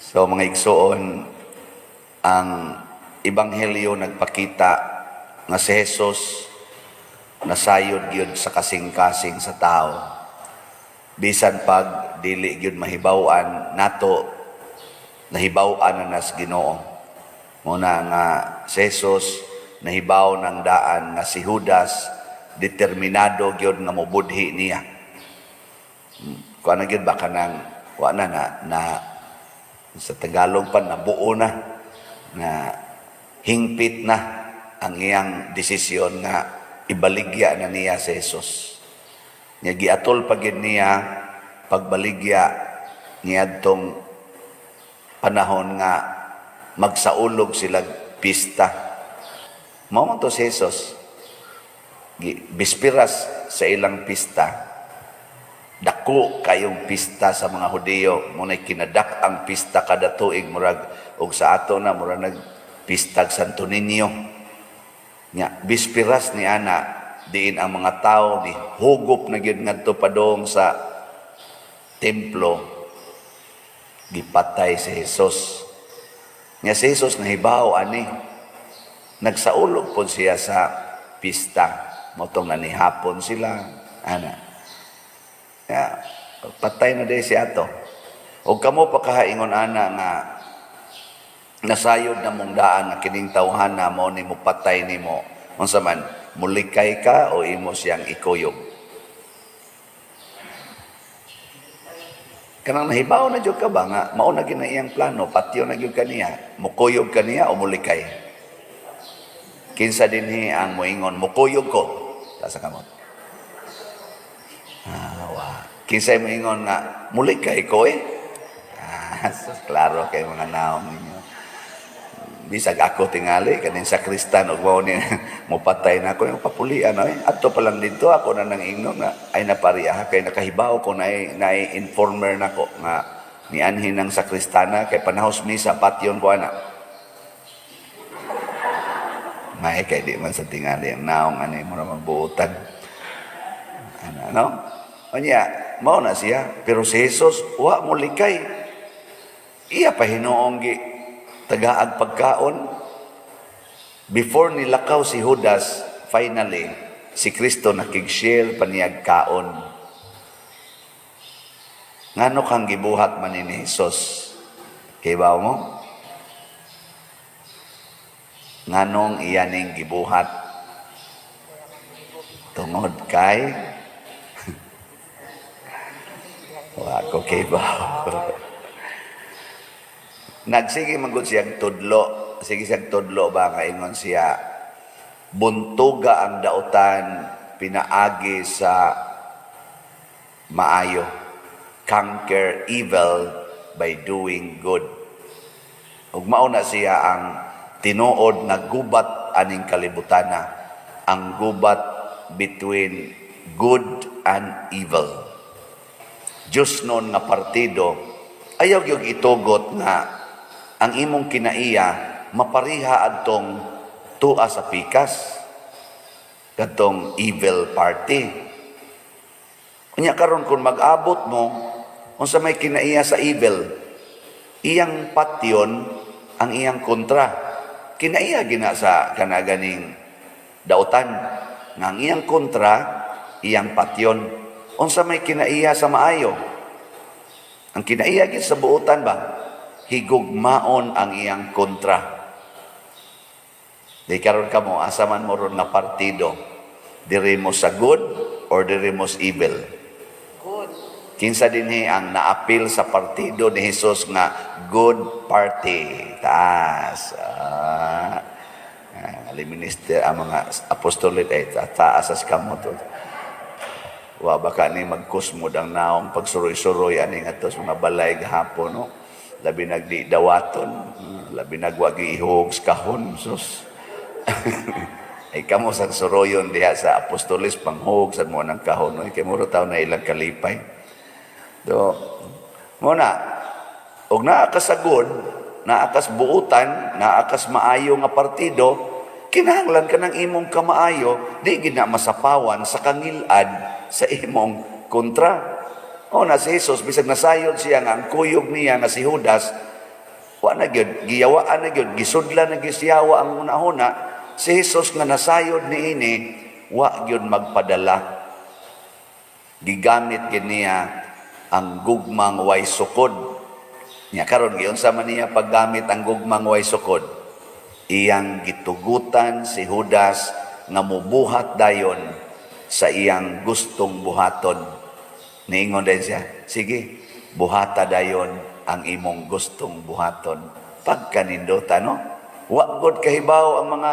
[SPEAKER 1] So mga igsoon, ang Ebanghelyo nagpakita nga si Jesus nasayod gyud sa kasing-kasing sa tao. Bisan pag dili gyud mahibaw-an nato, nahibaw-an na nas Ginoo. Muna nga si Jesus nahibaw ng daan nga si Judas determinado gyud nga mobudhi niya. Kuan na gyud ba kanang wa na sa Tagalog pa nabuo na hingpit na ang iyang desisyon nga ibaligya na niya si Jesus. Nya giatol pagid niya pagbaligya niya tong panahon nga magsaulog sila pista. Mao to si Jesus. Bispiras sa ilang pista. Dako kayong pista sa mga Hudiyo, muna'y kinadak ang pista kada tuig, murag og sa ato na murag nagpistag Santo Niño. Nya bispiras ni ana diin ang mga tao ni hugop na gyud ngadto padong sa templo, gipatay si Jesus. Nya si Jesus nahibaw ani, nagsaulog po siya sa pista, motong nanihapon sila ana. Ya, patay na day si ato. O kamo pakahaingon ana nga nasayod na mong daan nga kining tawhana mo ni mo patay nimo. Unsa man, mulikay ka o imo siyang ikuyog? Kanang nahibaw na jud ka ba nga mao na gina iyang plano, patyo na jud kaniya, mukuyog kaniya o mulikay? Kinsa dinhi ang moingon mukuyog ko? Sa kamot. Kinsay mo ingon nga, mulikay ko klaro kay mga naong ninyo. Bisag ako tingali, kanin sa Kristan, o mo ni mupatay na ako, yung papulian, ato pa lang dito, ako na nang ingno na, ay napariya, kay nakahibaw ko na informer na ko, nga ni anhin ng sakristana, kay panahos misa, patyon ko ana. May kay di man sa tingali, ang naong mura magbuutan. Ano? Onya, mao na siya, pero si Jesus wa mo likay. Iya pa hinuong tagaag pagkaon. Before nilakaw si Judas, finally si Kristo nakig-share paniyag kaon. Ngano kang gibuhat man ni Jesus? Kay ba mo? Nganong iyaning gibuhat? Tong tungod kay wa ko kay ba. Nagsige manggod siyang tudlo. Sige siyang tudlo ba kaingon siya. Buntuga ang dautan pinaagi sa maayo. Conquer evil by doing good. Ug mao na siya ang tinuod nga gubat aning kalibutana. Ang gubat between good and evil. Diyos noon nga partido ayaw gyud itugot nga ang imong kinaiya mapariha adtong tua sa pikas katong evil party. Unya karon kung mag-abot mo unsa may kinaiya sa evil, iyang patyon ang iyang kontra. Kinaiya gina sa kanaganing dautan nga ang iyang kontra iyang patyon. Unsa may kinaiya sa maayo? Ang kinaiya gid sa buotan ba? Higugmaon ang iyang kontra. Di karon kamo asa man mo ron nga partido, diri mo sa good or diri mo sa evil?
[SPEAKER 2] Good.
[SPEAKER 1] Kinsa dinhi ang naapil sa partido ni Hesus nga good party? Taas. Minister ang mga apostolit ay taas as kamo to. Wa baka ni magkusmod ang naong pagsuroy-suroy aning atos mga balay gahapon, no? Labi nagdi dawaton, labi nagwagi ihog kahon, sus. Ay kamo sa suroyon diha sa apostolis panghog sa mo ng kahon, no? Kay muro taw na ilang kalipay. Do muna og naa ka sagod, naa kas buutan, naa kas maayo nga partido, kinahanglan ka ng imong kamaayo, di gid na masapawan sa kangilad sa imong kontra. O na si Jesus, bisag nasayod siya nga ang kuyog niya nga si Judas, wa na gyud giyawaan na gyud, gisudlan na gyud siyawa ang una-una. Si Jesus nga nasayod niini, wa gyud magpadala. Gigamit gid niya ang gugmang way sukod. Nya karon giunsa man niya paggamit ang gugmang way sukod? Iyang gitugutan si Judas nga mubuhat dayon sa iyang gustong buhaton. Niingon din siya, sige, buhata dayon ang imong gustong buhaton. Pagkanindutan, no? Wa gud kahibaw ang mga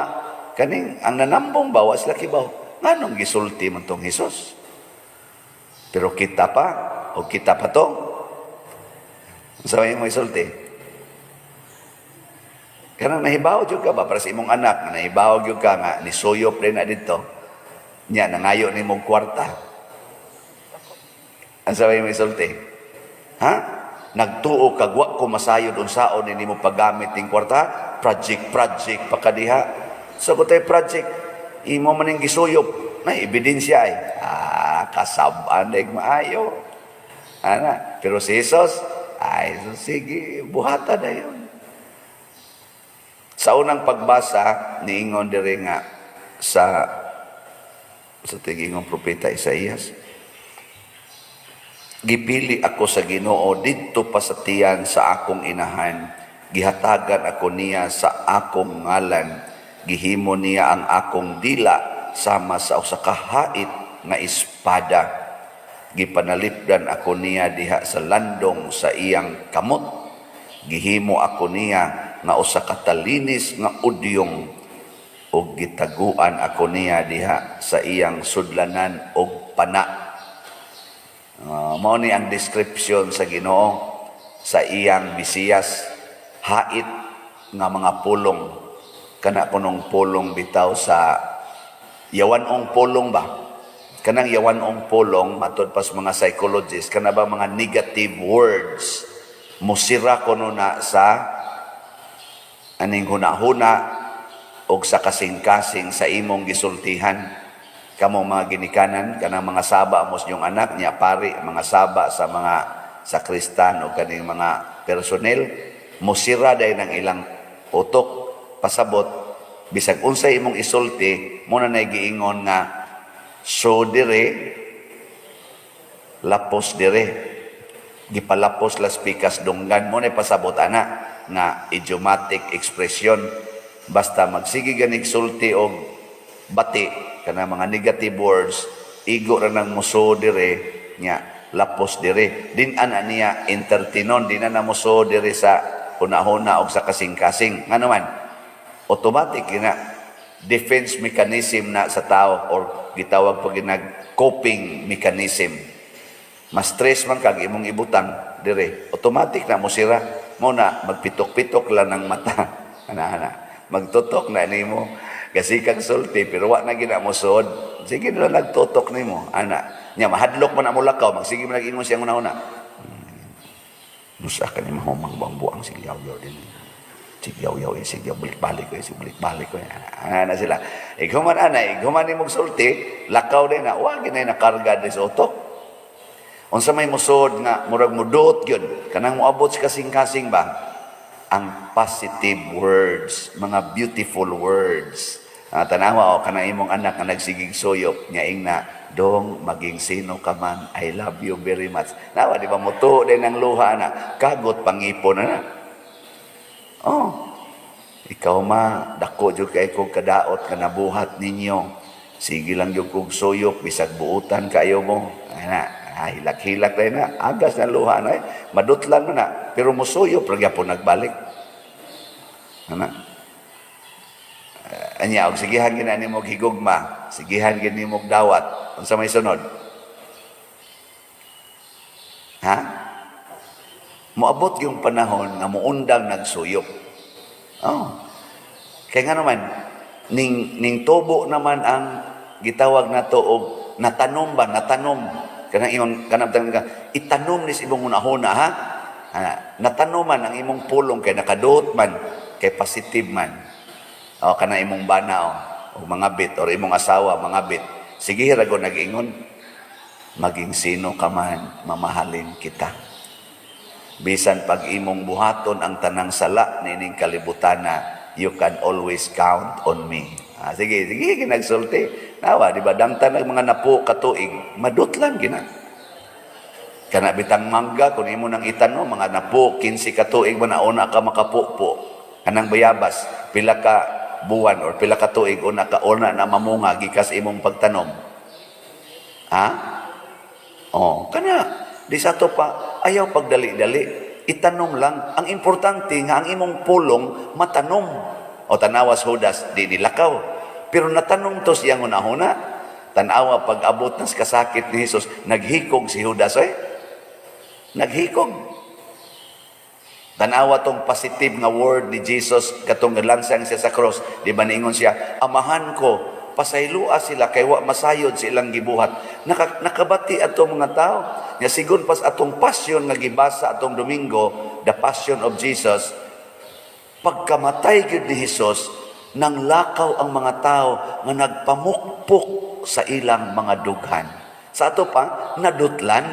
[SPEAKER 1] kaning ang nanambong bawa sila kibaw. Nganong gisulti man tong Hesus? Pero kita pa o kita pa to. Sa may mo isulti. Kanang nahibaw jud ka ba para sa imong anak, nahibaw jud ka nga nisuyop din na dito. Nya nangayo nimong kwarta. Ang sabi mo isulti, ha? Nagtuo kag wa ko masayod unsaon ni mo paggamit ning kwarta, project pa kadiha. Sa butay project, imo man ning gisuyop, na ebidensya ay. Kasab-an ig maayo. Ana, pero si Jesus, ay so sige, buhata dayon. Sa unang pagbasa, niingon diri nga sa tinging propeta Isaías, gipili ako sa Ginoo didto pa sa tiyan sa akong inahan. Gihatagan ako niya sa akong ngalan. Gihimo niya ang akong dila sama sa usa ka hait nga espada. Gipanalipdan ako niya diha sa landong sa iyang kamot. Gihimo ako niya nga usa ka talinis nga udyong ug gitaguan ako niya diha sa iyang sudlanan og pana. Mao ni ang description sa Ginoo sa iyang Mesiyas, hait nga mga pulong. Kana kunong pulong bitaw sa yawanong pulong ba? Kanang yawanong pulong matud pas mga psychologists, kana ba mga negative words musira kuno na sa aning hunahuna og sa kasing-kasing sa imong gisultihan. Kamong mga ginikanan, kanang mga saba mos yung anak niya pari, mga saba sa mga sakristan o kaning mga personnel, musira dahil ng ilang utok, pasabot, bisag unsay imong isulti, muna na giingon nga, so dire, lapos dire, gipalapos las pikas dunggan, muna pasabot ana, nga idiomatic expression, basta magsige ganig sulti o bati, kana mga negative words, igo ra nang muso dire nya lapos dire. Din ana niya entertainon, din na muso dire sa hunahuna og sa kasing-kasing. Nga naman, automatic na defense mechanism na sa tao or gitawag pag coping mechanism. Mas stress man kag imong ibutang dire, automatic na mo sira mo na magpitok-pitok lang ng mata. Ana magtutok na nimo kasi kag sulti pero wa na gina mo sud. Sige na nagtutok nimo ana nya mahadlok man amo lakaw magsige man nag-ingon siya una-una. Nusa ka ni mahumang bambuang sigyaw-yaw din. Sigyaw-yaw sigyaw balik-balik ko balik-balik ko ana sila. Iguman ana iguman nimo sulti lakaw din na wa ginay nakarga des utok. Unsa may musod nga murag mudot gyud kanang moabot sa kasing-kasing ba ang positive words, mga beautiful words. Tanawa o kanang imong anak nga nagsigig suyop nya ing na dong maging sino ka man, I love you very much. Nawa di ba muto din ang luha na kagot pangipon na. Oh. Ikaw ma dako jud kay kog kadaot nga nabuhat ninyo. Sige lang jud kog suyop bisag buutan kayo mo. Ana hilak-hilak rin na, agas na luha na madutlan mo na, pero musuyo, pragyapon nagbalik. Ano? Anya, og sigihan gina ni mong higugma, sigihan gina ni mong dawat, kung sa may sunod. Ha? Moabot yung panahon na muundang nagsuyop. Oh. Kaya nga naman, ning tubo naman ang gitawag na to og natanom ba, natanom. Kanang imong itanom ni sa imong unahuna ha. Natanuman ang imong pulong kay nakadot man, kay positive man. O kanang imong bana o mga bit or imong asawa mga bit. Sige ra go nag-ingon. Maging sino ka man, mamahalin kita. Bisan pag imong buhaton ang tanang sala nining kalibutan na, you can always count on me. Sige, ginagsulti. Nawa, di ba, dangtan ng mga napo katuig, madutlan gina. Kana bitang mangga, kung imo nang itano, mga napo, 15 katuig mo na una ka makapupo. Kanang bayabas, pila ka buwan or pila ka tuig, una na mamunga, gikas imong pagtanom. Ha? Oh, kana, di sa to pa, ayaw pagdali-dali. Itanom lang. Ang importante nga, ang imong pulong, matanom. O tanawas Judas, di nilakaw. Pero natanong to siyang una-una, tanawa pag-abot ng kasakit ni Jesus, naghikog si Judas naghikog. Tanawa tong positive nga word ni Jesus, katong lansang siya sa cross, di ba niingon siya, amahan ko, pasaylua sila, kay wa masayod silang gibuhat. Nakabati atong mga tao, nga sigun pas atong passion nga gibasa atong Domingo, the Passion of Jesus, pagkamatay gyud ni Jesus, nang lakaw ang mga tao nga nagpamukpok sa ilang mga dughan. Sa ato pa, nadutlan.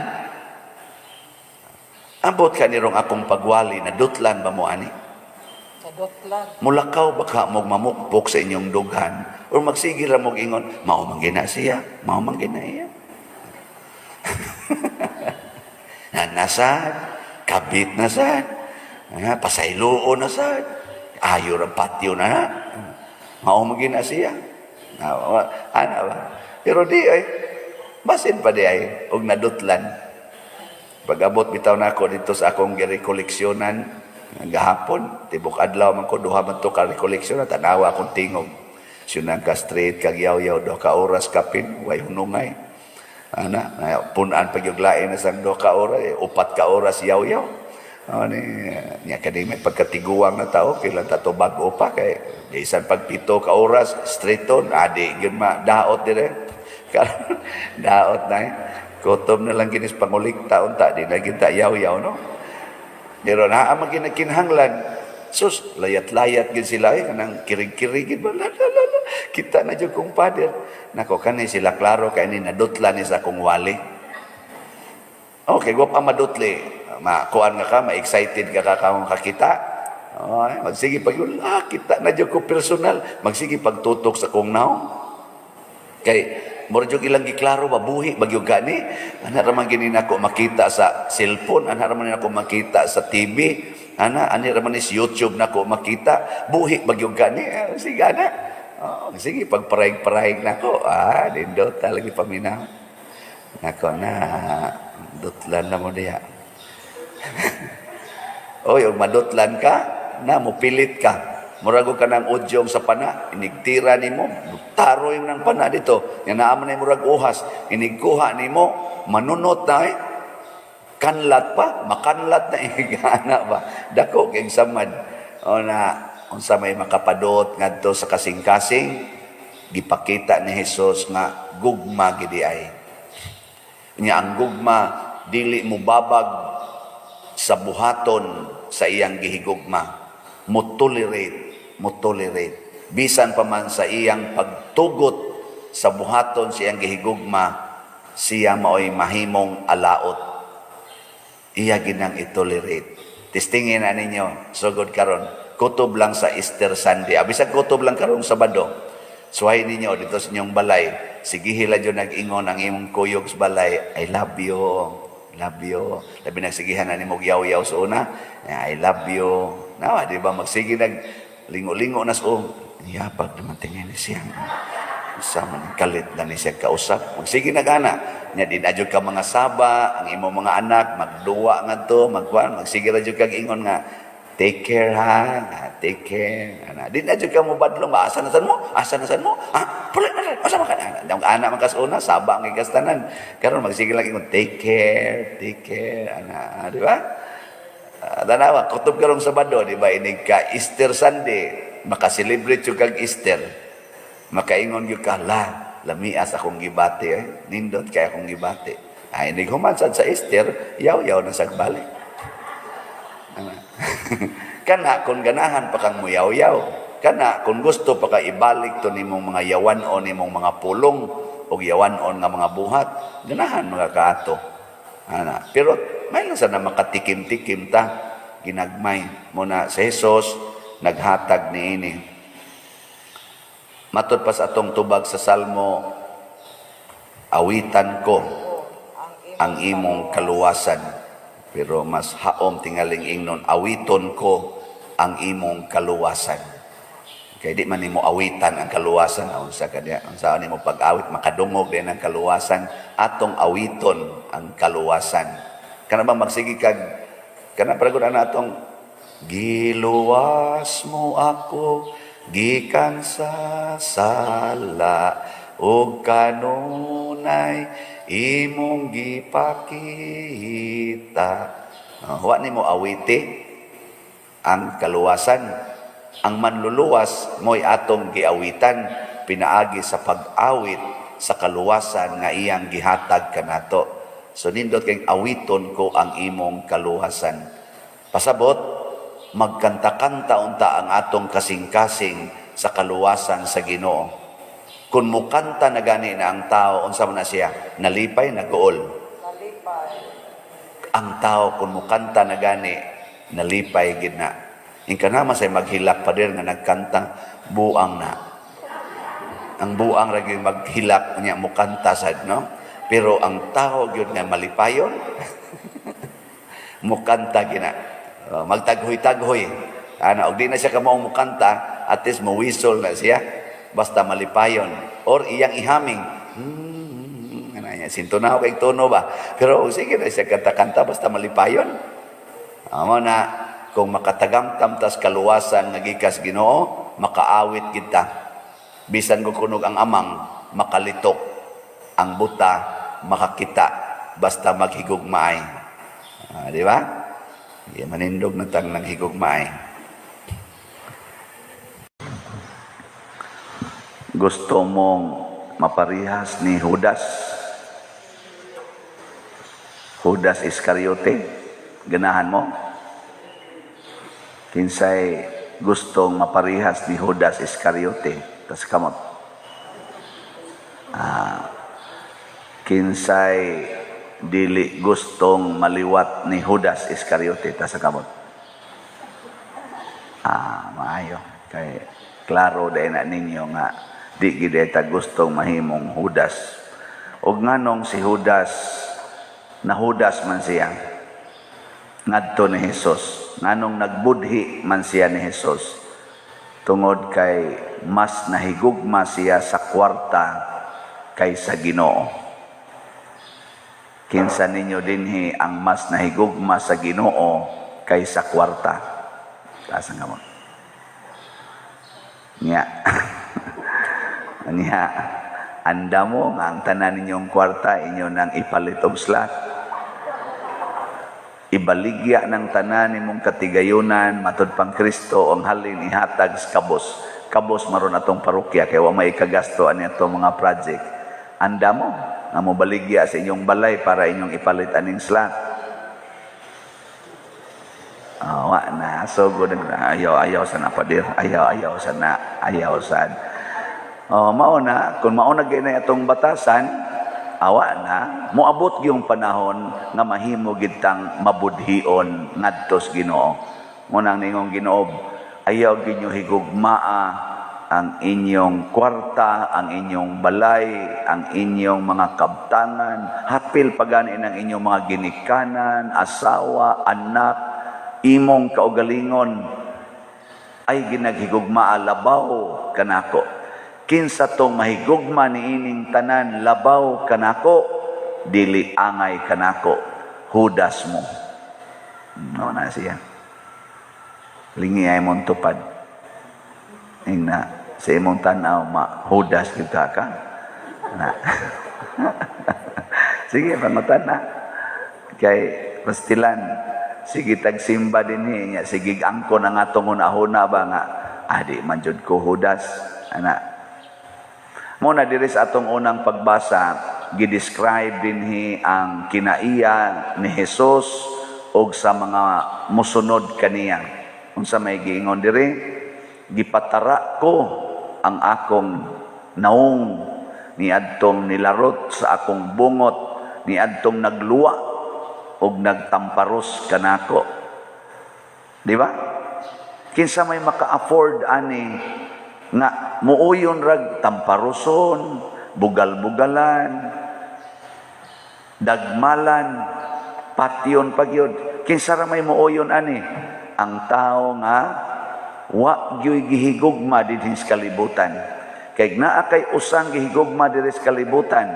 [SPEAKER 1] Ambot ka nirong akong pagwali, nadutlan ba mo ani?
[SPEAKER 2] Nadutlan.
[SPEAKER 1] Mulakaw baka mo mamukpok sa inyong dughan o magsigil ra mo ingon, mao man gina siya, mao man gina iya. Nasad, kabit na sad, pasayloon na sad, ayo ra patio na. Mao magina siya. Ana ba? Pero di ay basin pa di ay og nadutlan. Pag-abot bitaw na ako dito sa akong girekoleksyonan gahapon, tibok adlaw man ko duha man to ka rekoleksyon, tanawa akong tingog. Sunang ka straight kag yaw-yaw do ka oras kapin way hunungay. Ana, punan pag yung lain na sang do ka oras, 4 ka oras yaw-yaw. Niya kani may pagkatiguang na tao, kailan tato bago pa kay isan pag 7 ka oras straight on, adi yun daot dire. Daot na kotom na lang ginis pangulikta unta di na kita yaw-yaw no. Pero naa man ginakinhanglan. Sus, layat-layat gid sila kanang kirig-kirig gid ba. Kita na jud kong pader. Nako kanay sila klaro kay ni nadutlan ni sa kong wali. Okay, wa pa madutli. Makuan nga ka, ma-excited ka kakawang kakita. Okay, magsige pag yun, kita na dyan ko personal. Magsige pagtutok sa kong naong. Kay, mura dyan ilang giklaro, mabuhi, bagyo gani. Anaraman gini na ako makita sa cellphone, anaraman na ako makita sa TV, anaraman ni sa YouTube na ako makita, buhi, bagyo gani. Sige na. Oh, sige, pagparahig-parahig na ko. Nindot talaga paminaw. Nako na, dutlan na mo diya. Oy, og madutlan ka, na mupilit ka. Murago ka ng udyong sa pana, inigtira nimo, taroy ng pana dito. Yan naaman na murag uhas, inigkuha nimo, manunot na kanlat pa, makanlat na igana ba. Dako kay samad. O na unsa may makapadot ngadto sa kasing-kasing, gipakita ni Hesus nga gugma gidi ay. Nya ang gugma dili mo babag sa buhaton sa iyang gihigugma. Mo-tolerate. Bisan pa man sa iyang pagtugot sa buhaton sa iyang gihigugma, siya maoy mahimong alaot. Iya ginang itolerate. Testingin na ninyo, sugod karon, kutob lang sa Easter Sunday. Bisag kutob lang karon Sabado. Suhay ninyo dito sa inyong balay. Sige hila dyan nag-ingon ang imong kuyog sa balay. I love you. Love you. Labi nagsigihan na ni mong yaw-yaw sa una. I love you. Nawa, di ba? Magsige lingo-lingo na sa yabag naman tingin ni siya. Sama ng kalit na ni siya kausap. Magsige nagana. Nya din adyo ka mga saba, ang imong mga anak, magduwa nga to, magsige radyo kag ingon nga, take care ha, take care. Din adyo ka mo badlong, asa na san mo? Pulit na rin, asa man ka na? Ang anak man kasuna, saba ang ikastanan. Karon magsige lang ingon, take care, di ba? Tanawa, kutob karong Sabado, di ba? Inig ka Easter Sunday, makaselebrate yung kag Easter. Makaingon yung ka, lamias akong gibate, nindot kaya akong gibate. Inig humansad sa Easter, yaw-yaw na sagbalik. Kana, kung ganahan pa kang muyaw-yaw, kana, kung gusto pa ka ibalik to nimong mga yawan-on, nimong mga pulong, o yawan-on nga mga buhat, ganahan mga kaato. Pero, may lang sana makatikim-tikim ta, ginagmay muna sa Jesus, naghatag ni ini. Matod pa sa atong tubag sa Salmo, awitan ko ang imong kaluwasan. Pero mas haom tingaling ingnon, awiton ko ang imong kaluwasan. Kaya di man nimo awitan ang kaluwasan. Unsa nimo pag-awit, makadungog din ang kaluwasan. Atong awiton ang kaluwasan. Kana ba magsigi kag kana paragod ana atong giluwas mo ako gikan sa sala ug kanunay imong gipakita. Wa nimo awiti ang kaluwasan. Ang manluluwas mo'y atong giawitan pinaagi sa pag-awit sa kaluwasan nga iyang gihatag kanato. So nindot kay awiton ko ang imong kaluwasan. Pasabot, magkanta-kanta unta ang atong kasing-kasing sa kaluwasan sa Ginoo. Kung mukanta na gani na ang tao, unsa man na siya, nalipay, nagkuol. Ang tao, kung mukanta na gani, nalipay, gid na. Ingka naman say maghilak pa din nga nagkanta, buang na. Ang buang lagi maghilak niya mukanta sad, no? Pero ang tao gyud nga malipayon, mukanta gina. Magtaghoy-taghoy. Og di na siya kamo mukanta, at least mo whistle na siya basta malipayon or iyang ihaming. Sinto na kay tono ba? Pero sige na siya kanta-kanta basta malipayon. Amo na kung makatagamtam tas kaluwasan nga gikas Ginoo, makaawit kita. Bisan ko kunog ang amang makalitok, ang buta makakita basta maghigugmaay. Di ba? Di manindog na tang naghigugmaay. Gusto mong maparihas ni Judas? Judas Iscariote? Ganahan mo? Kinsay gustong maparihas ni Judas Iscariote? Tas kamot. Kinsay dili gustong maliwat ni Judas Iscariote? Tas kamot. Maayo. Kay klaro dahil na ninyo nga di gideta gustong mahimong Judas. Og nganong si Judas, na Judas man siya, ngadto ni Jesus. Nganong nagbudhi man siya ni Jesus. tungod kay mas nahigugma siya sa kwarta kaysa Ginoo. Kinsa ninyo dinhi ang mas nahigugma sa Ginoo kaysa kwarta? Taas nga mo. Nya. Nya. Anda mo nga ang tanan ninyong kwarta inyo nang ipalit og slot. Ibaligya ng tanan nimong katigayunan matud pang Kristo ang halin ihatag sa kabos. Kabos maron atong parokya kay wa may kagasto ani atong mga project. Anda mo nga mo baligya sa inyong balay para inyong ipalit aning slot. Wa na so good ayaw sana padir. Ayaw sad. Mao na kung mao na ginay atong batasan, awa na moabot gyung panahon nga mahimo gid tang mabudhion ngadto sa Ginoo. Mo nang ningong Ginoo, ayaw gid nyo higugmaa ang inyong kwarta, ang inyong balay, ang inyong mga kabtangan, hapil pagani ng inyong mga ginikanan, asawa, anak, imong kaugalingon ay ginaghigugmaa labaw kanako. Kinsa tong mahigugma ni ining tanan labaw kanako, dili angay kanako, hudas mo. No na siya. Lingi ay mong tupad. Ingna, sa imong tanaw, hudas gyud ka. Na. Sige, pangutan na. Kay pastilan, sige tagsimba din niya, sige angko na nga tong una-huna ba nga, adi man jud ko hudas. Ana. Muna diri sa atong unang pagbasa, gidescribe dinhi ang kinaiya ni Hesus og sa mga musunod kaniya. Unsa may giingon diri? Gipatara ko ang akong naong niadtong nilarot sa akong bungot, niadtong nagluwa og nagtamparos kanako. Di ba? Kinsa may maka-afford ani nga muuyon rag tamparoson, bugal-bugalan, dagmalan, patyon pagyod. Kinsa ra may muuyon ani? Ang tao nga wa gyoy gihigugma dinhi sa kalibutan. Kay naa kay usang gihigugma diri sa kalibutan,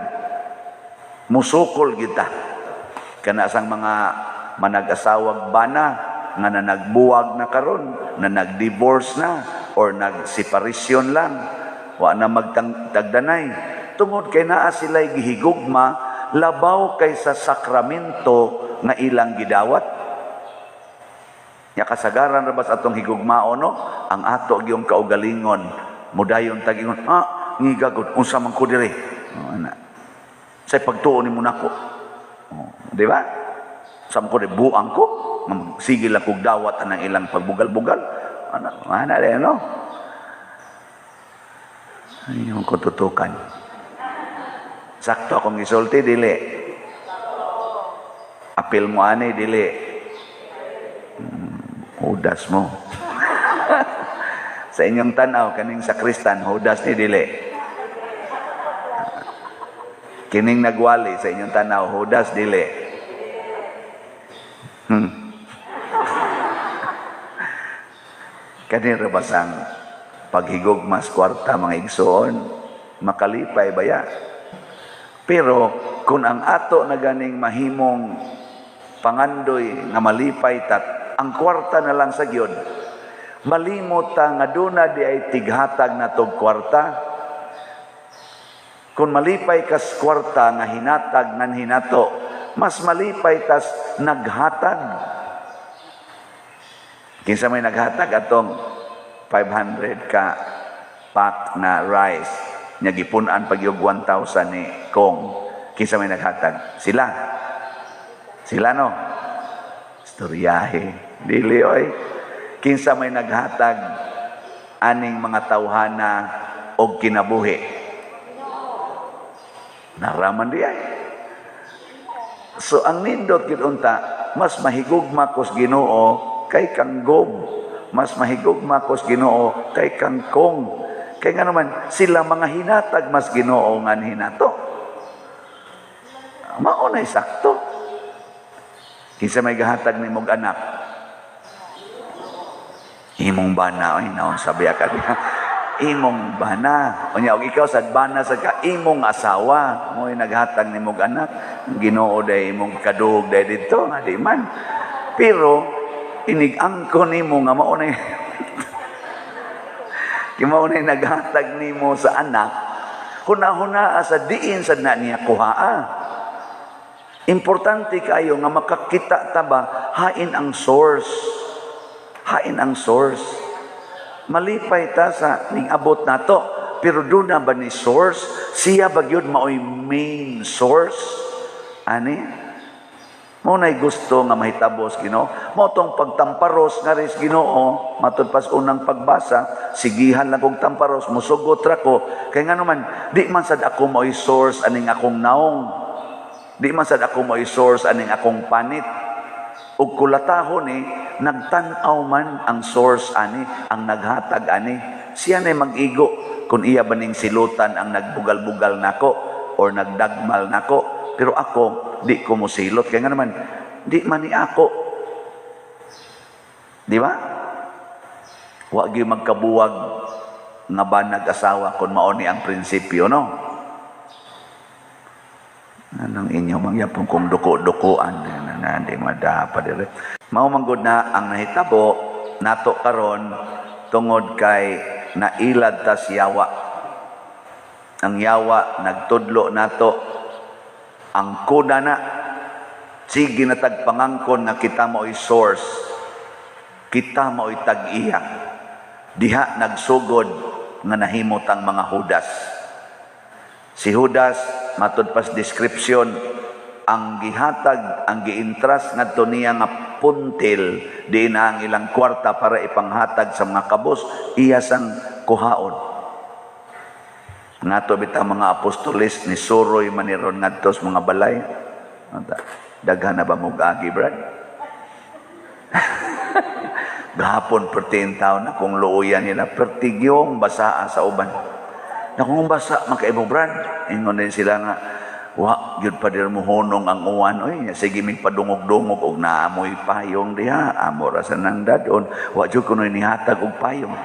[SPEAKER 1] musukol kita. Kana sang mga manag-asawag bana nga nagbuwag na karon, na nag-divorce na, or nagseparasyon lang, wa na magtagdanay. Tungod kay naa sila'y gihigugma, labaw kay sa sakramento nga ilang gidawat. Ya kasagaran rabas atong higugmao no, ang ato gyung kaugalingon, mudayon tagingon, ngigagod, unsa man ko diri. Ana. Say pagtuon nimo nako. Di ba? Sam ko de buang ko, sige lang kog dawat anang ilang pagbugal-bugal. Mana rin, no? Ay, yung kututukan. Sakto akong gisulti, dili. Apil mo ani, dili. Hudas mo. Sa inyong tanaw, kaning sakristan, hudas ni dili. Kining nagwali, sa inyong tanaw, hudas, dili. Kanira basang paghigugma sa kwarta mga igsoon, makalipay baya. Pero kung ang ato na ganing mahimong pangandoy nga malipay tat, ang kwarta na lang sa Giyod, malimot ta nga duna di ay tighatag na tog kwarta. Kung malipay kas kwarta nga hinatag nan hinato, mas malipay tas naghatag. Kinsa may naghatag atong 500 ka pack na rice, nya gipunan pag yung 1,000 ni Kong. Kinsa may naghatag? Sila no? Istoryahe. Dili oy. Kinsa may naghatag aning mga tawhana og kinabuhi? Naraman di ay. So ang nindot gid unta, mas mahigugma kos Ginoo kay kang Gob, mas mahigugma kos Ginoo kay kang Kong. Kay nga naman sila mga hinatag mas Ginoo nga hinato. Mao na sakto. Kinsa may gahatag nimog anak? Imong bana, oy, naon sabi ka niya. Imong bana. Unya, og ikaw sad bana sa ka, imong asawa. Mo'y naghatag ni mong anak. Ginoo day imong kadug day dito, nga di man. Pero, inigangko ni mo nga maunay, maunay naghatag ni mo sa anak, huna-huna sa diin sa na niya kuhaa. Importante kayo nga makakita ta ba, hain ang source. Hain ang source. Malipay ta sa ning abot nato, pero doon na ba ni source? Siya ba yun mao'y main source? Ani? Mo na'y gusto nga mahitabos, Ginoo. Mo tong pagtamparos nga ris, Ginoo, matud pas unang pagbasa, sigihan lang kong tamparos, musugot ra ko. Kaya nga naman, di man sad ako mao'y source aning akong naong. Di man sad ako mao'y source aning akong panit. Ug kulatahon nagtan-aw man ang source ani, ang naghatag ani. Siya na mag-igo kung iya baning silutan ang nagbugal-bugal nako or nagdagmal nako. Pero ako, di ko musilot. Kaya nga naman, di man ni ako. Di ba? Huwag yung magkabuwag nga ba nag-asawa kung mauni ang prinsipyo, no? Anong inyo mangyapon kung duko-dukuan na di madapa dire. Mao manggod na ang nahitabo nato karon tungod kay nailad ta si yawa. Ang yawa nagtudlo nato ang kuda na sige na tagpangangkon nga kita mao'y source, kita mao'y tag-iya. Diha nagsugod nga nahimot ang mga Judas. Si Judas, matud pas description, ang gihatag, ang giintras ngadto niya nga puntil, di na ang ilang kwarta para ipanghatag sa mga kabos, iya sang kuhaon. Nato bitang mga apostolis ni suroy maniron ngadto sa mga balay. Daghan na ba mo agi, Brad? Gahapon pertin taon na kung luuyan nila, pertigyong basaa sa uban. Na kung basa, makaibong, Brad, ingon din sila nga, wa, yun pa din mo honong ang uwan, oy, sige may padungog-dungog, og naamoy payong diha, amora sa nang dadon, wa, dyan ko nihatag og payong.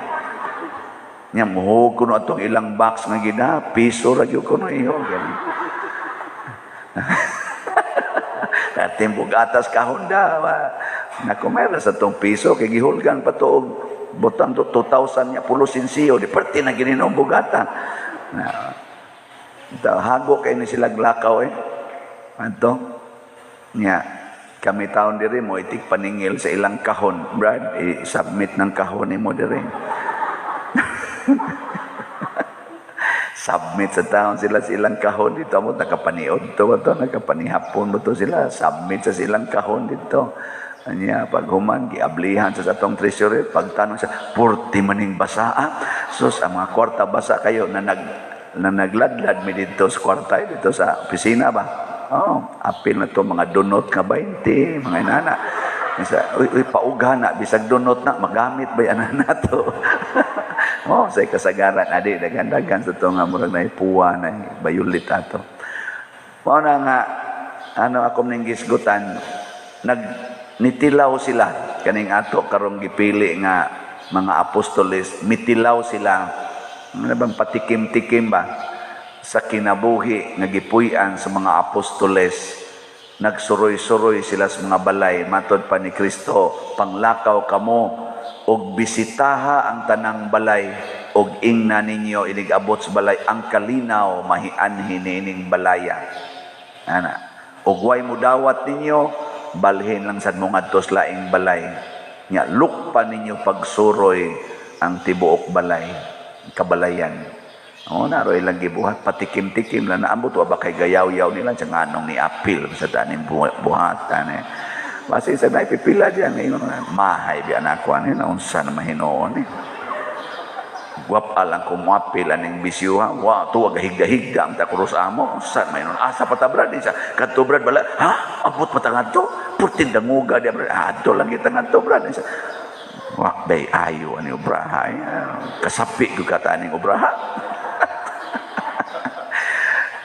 [SPEAKER 1] Nga, muhog ko atong ilang box nga gina, piso ra dyan ko iyo. Timbog atas kahon da, nakumera sa tong piso, kay gihulgan pa to, butang to 2,000 niya, pulusin siyo, di parti na gininong bugata. Hago kayo ni sila glakaw Anto, niya, kami taon diri mo, itik paningil sa ilang kahon. Brad, i-submit ng kahon ni mo diri. Submit sa taon sila sa ilang kahon dito mo, nakapaniod to, nakapanihapon mo to sila, submit sa silang kahon dito. Anya, pag human, giablihan sa atong treasury, pagtanong sa, purti maning basaa. Sus, ang mga kwarta basa kayo na nagladlad mi dito sa kwarta, dito sa opisina ba? Apil na to, mga donut nga 20, mga inana. Uy, pauga na, bisag donut na, magamit ba yan na to? Sa kasagaran, adi, dagan-dagan sa to nga, murag na ipuwa na, bayulit ato. Na nga, akong ninggisgutan, nitilaw sila kaning ato karong gipili nga mga apostoles, mitilaw sila ano bang patikim-tikim ba sa kinabuhi nga gipuy-an sa mga apostoles. Nagsuroy-suroy sila sa mga balay, matod pa ni Kristo, panglakaw kamo og bisitaha ang tanang balay og ingna ninyo inig-abot sa balay ang kalinaw mahianhin ining balaya. Og way mo dawat ninyo, balhin lang sa mga tos laing balay. Nya, lukpa ninyo pagsuroy ang tibuok balay, kabalayan. Naroy lang gibuhat, patikim-tikim lang naambot, waba kay gayaw-yaw nila, sa nganong ni apil sa taning buhatan. Basi sa naipipila dyan, mahay biyan ako, naunsa na mahinoon. Guwap alang kumapil aning bisyuha, tuwag higa-higa ang takuros amo, saan may nun, asa patabrad, kanto brad bala, abot patangad to, putin danguga dia brad, ato lang kita ngadto brad, wak bay ayo ani ubraha, kasapi ko kata aning ubraha.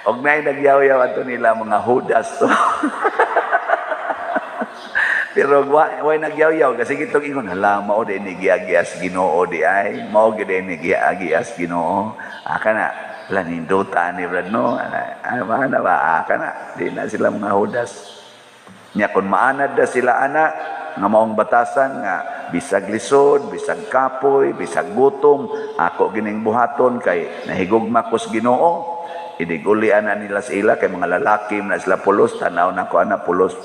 [SPEAKER 1] Og nay nagyaw-yaw ato nila mga Judas to. Pero way nagyaw-yaw kasi gitong ingon hala mao di ni giagias Ginoo di ay mao gid ni giagias Ginoo kana laninduta ni brad no ana ba kana di na sila mga hudas nya kun maanad da sila ana nga maong batasan nga bisag lisod bisag kapoy bisag gutom ako gining buhaton kay nahigugma kos Ginoo idigulian na nila sila kay mga lalaki na sila pulos tanaw na ko ana pulos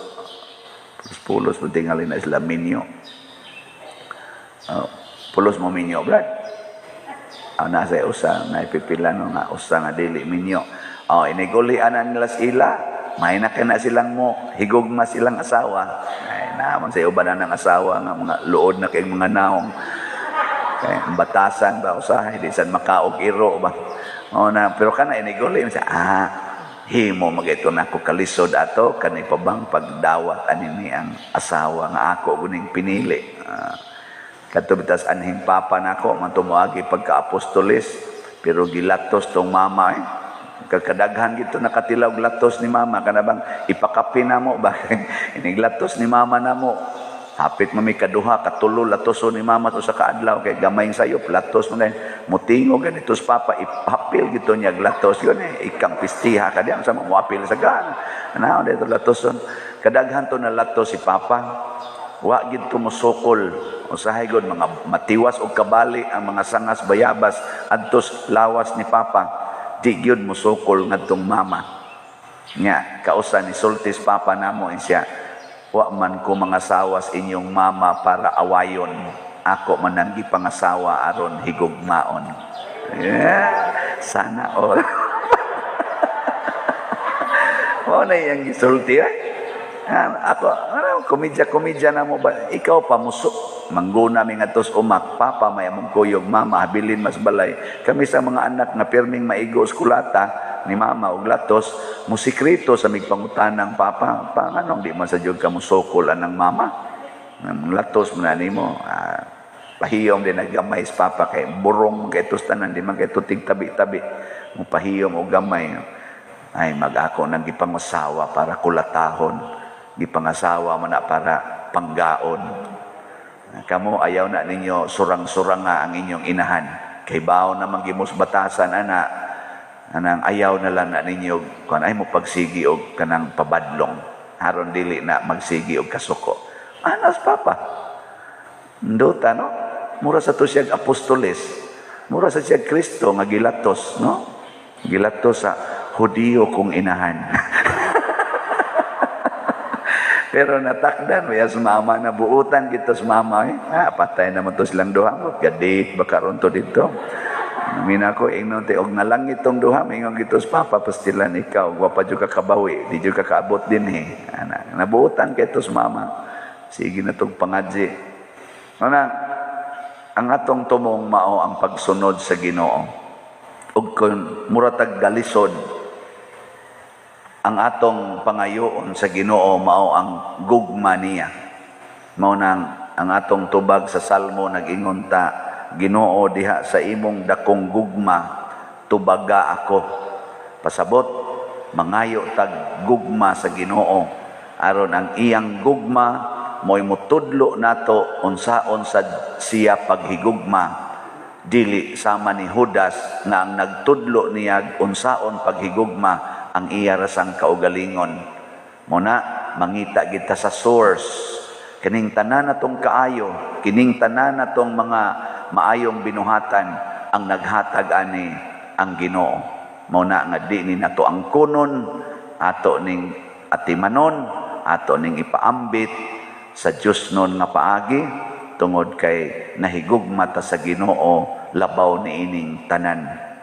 [SPEAKER 1] pun tingali na sila minyo pulos mo minyo brad nasa usa na ipipila no nga usa nga dili minyo inigulian na nila sila may na silang mo higugma silang asawa ay naman sa uban na ng asawa nga mga luod na kay mga naong kay batasan ba usahay di san makaog iro ba pero kana iniguli sa himo magito na ko kalisod ato kani pa bang pagdawat ani ang asawa nga ako guning pinili katubitas anhing papa nako man tumuagi pagka-apostolis pero gilatos tong mama kakadaghan gito nakatilaw latos ni mama kana bang ipakapi namo ba iniglatos ni mama namo hapit mami kaduha katulo latoso ni mama to sa kaadlaw kay gamay sayo latos mo na mutingo ganitos papa ipapil gito niya latos yun ikang pistiha ka diyan sa muapil sa gan ana dito latoson kadaghan to na latos si papa wa gid to mosokol usahay gud mga matiwas og kabali ang mga sangas bayabas adtos lawas ni papa di gyud mosokol ngadtong mama nya kausa ni sultis papa namo siya wa man ko mga sawas inyong mama para awayon ako man ang gipangasawa aron higugmaon sana all mo na yang gisulti ako komedya na mo ba ikaw pa muso mangguna mi ngadtos umak papa may among kuyog mama habilin mas balay kami sa mga anak nga pirming maigo eskulata ni mama og latos musikreto sa migpangutanang papa panganong di man sa jud ka musokol anang mama ng latos mo na nimo pahiyom din naggamay sa papa kay burong kay tustanan di man kay tutig tabi-tabi mo pahiyom og gamay ay mag-ako nang gipangasawa para kulatahon gipangasawa man na para panggaon kamo ayaw na ninyo surang-suranga ang inyong inahan kay bawo na manggimos batasan anang ayaw na lang na ninyo kung ay mo pagsigi og kanang pabadlong aron dili na magsigi og kasuko anas papa nduta no mura sa to siya apostoles mura sa siya Kristo nga gilatos no gilatos sa Hudiyo kong inahan pero natakdan ya mama na buutan gito sa mama patay naman to silang duha gadit baka ron to dito mina ko ingnon te og nalangit tong duha mingon gito sa papa pastilan ikaw wa pa jud ka kabawi di jud ka kaabot din ana nabuutan kito sa mama sige na tong pangadji ana ang atong tumong mao ang pagsunod sa Ginoo ug kun muratag galisod ang atong pangayoon sa Ginoo mao ang gugma niya mao nang ang atong tubag sa salmo nag-ingon ta Ginoo diha sa imong dakong gugma tubaga ako pasabot mangayo tag gugma sa Ginoo aron ang iyang gugma mo'y mutudlo nato unsaon sa siya paghigugma dili sama ni Judas nga ang nagtudlo niya unsaon paghigugma ang iya rasang kaugalingon muna mangita kita sa source kining tanan natong kaayo kining tanan natong mga maayong binuhatan ang naghatag ani ang Ginoo muna nga di ni nato ang kunon ato ning atimanon ato ning ipaambit sa Dios non nga paagi tungod kay nahigugma ta sa Ginoo labaw ni ining tanan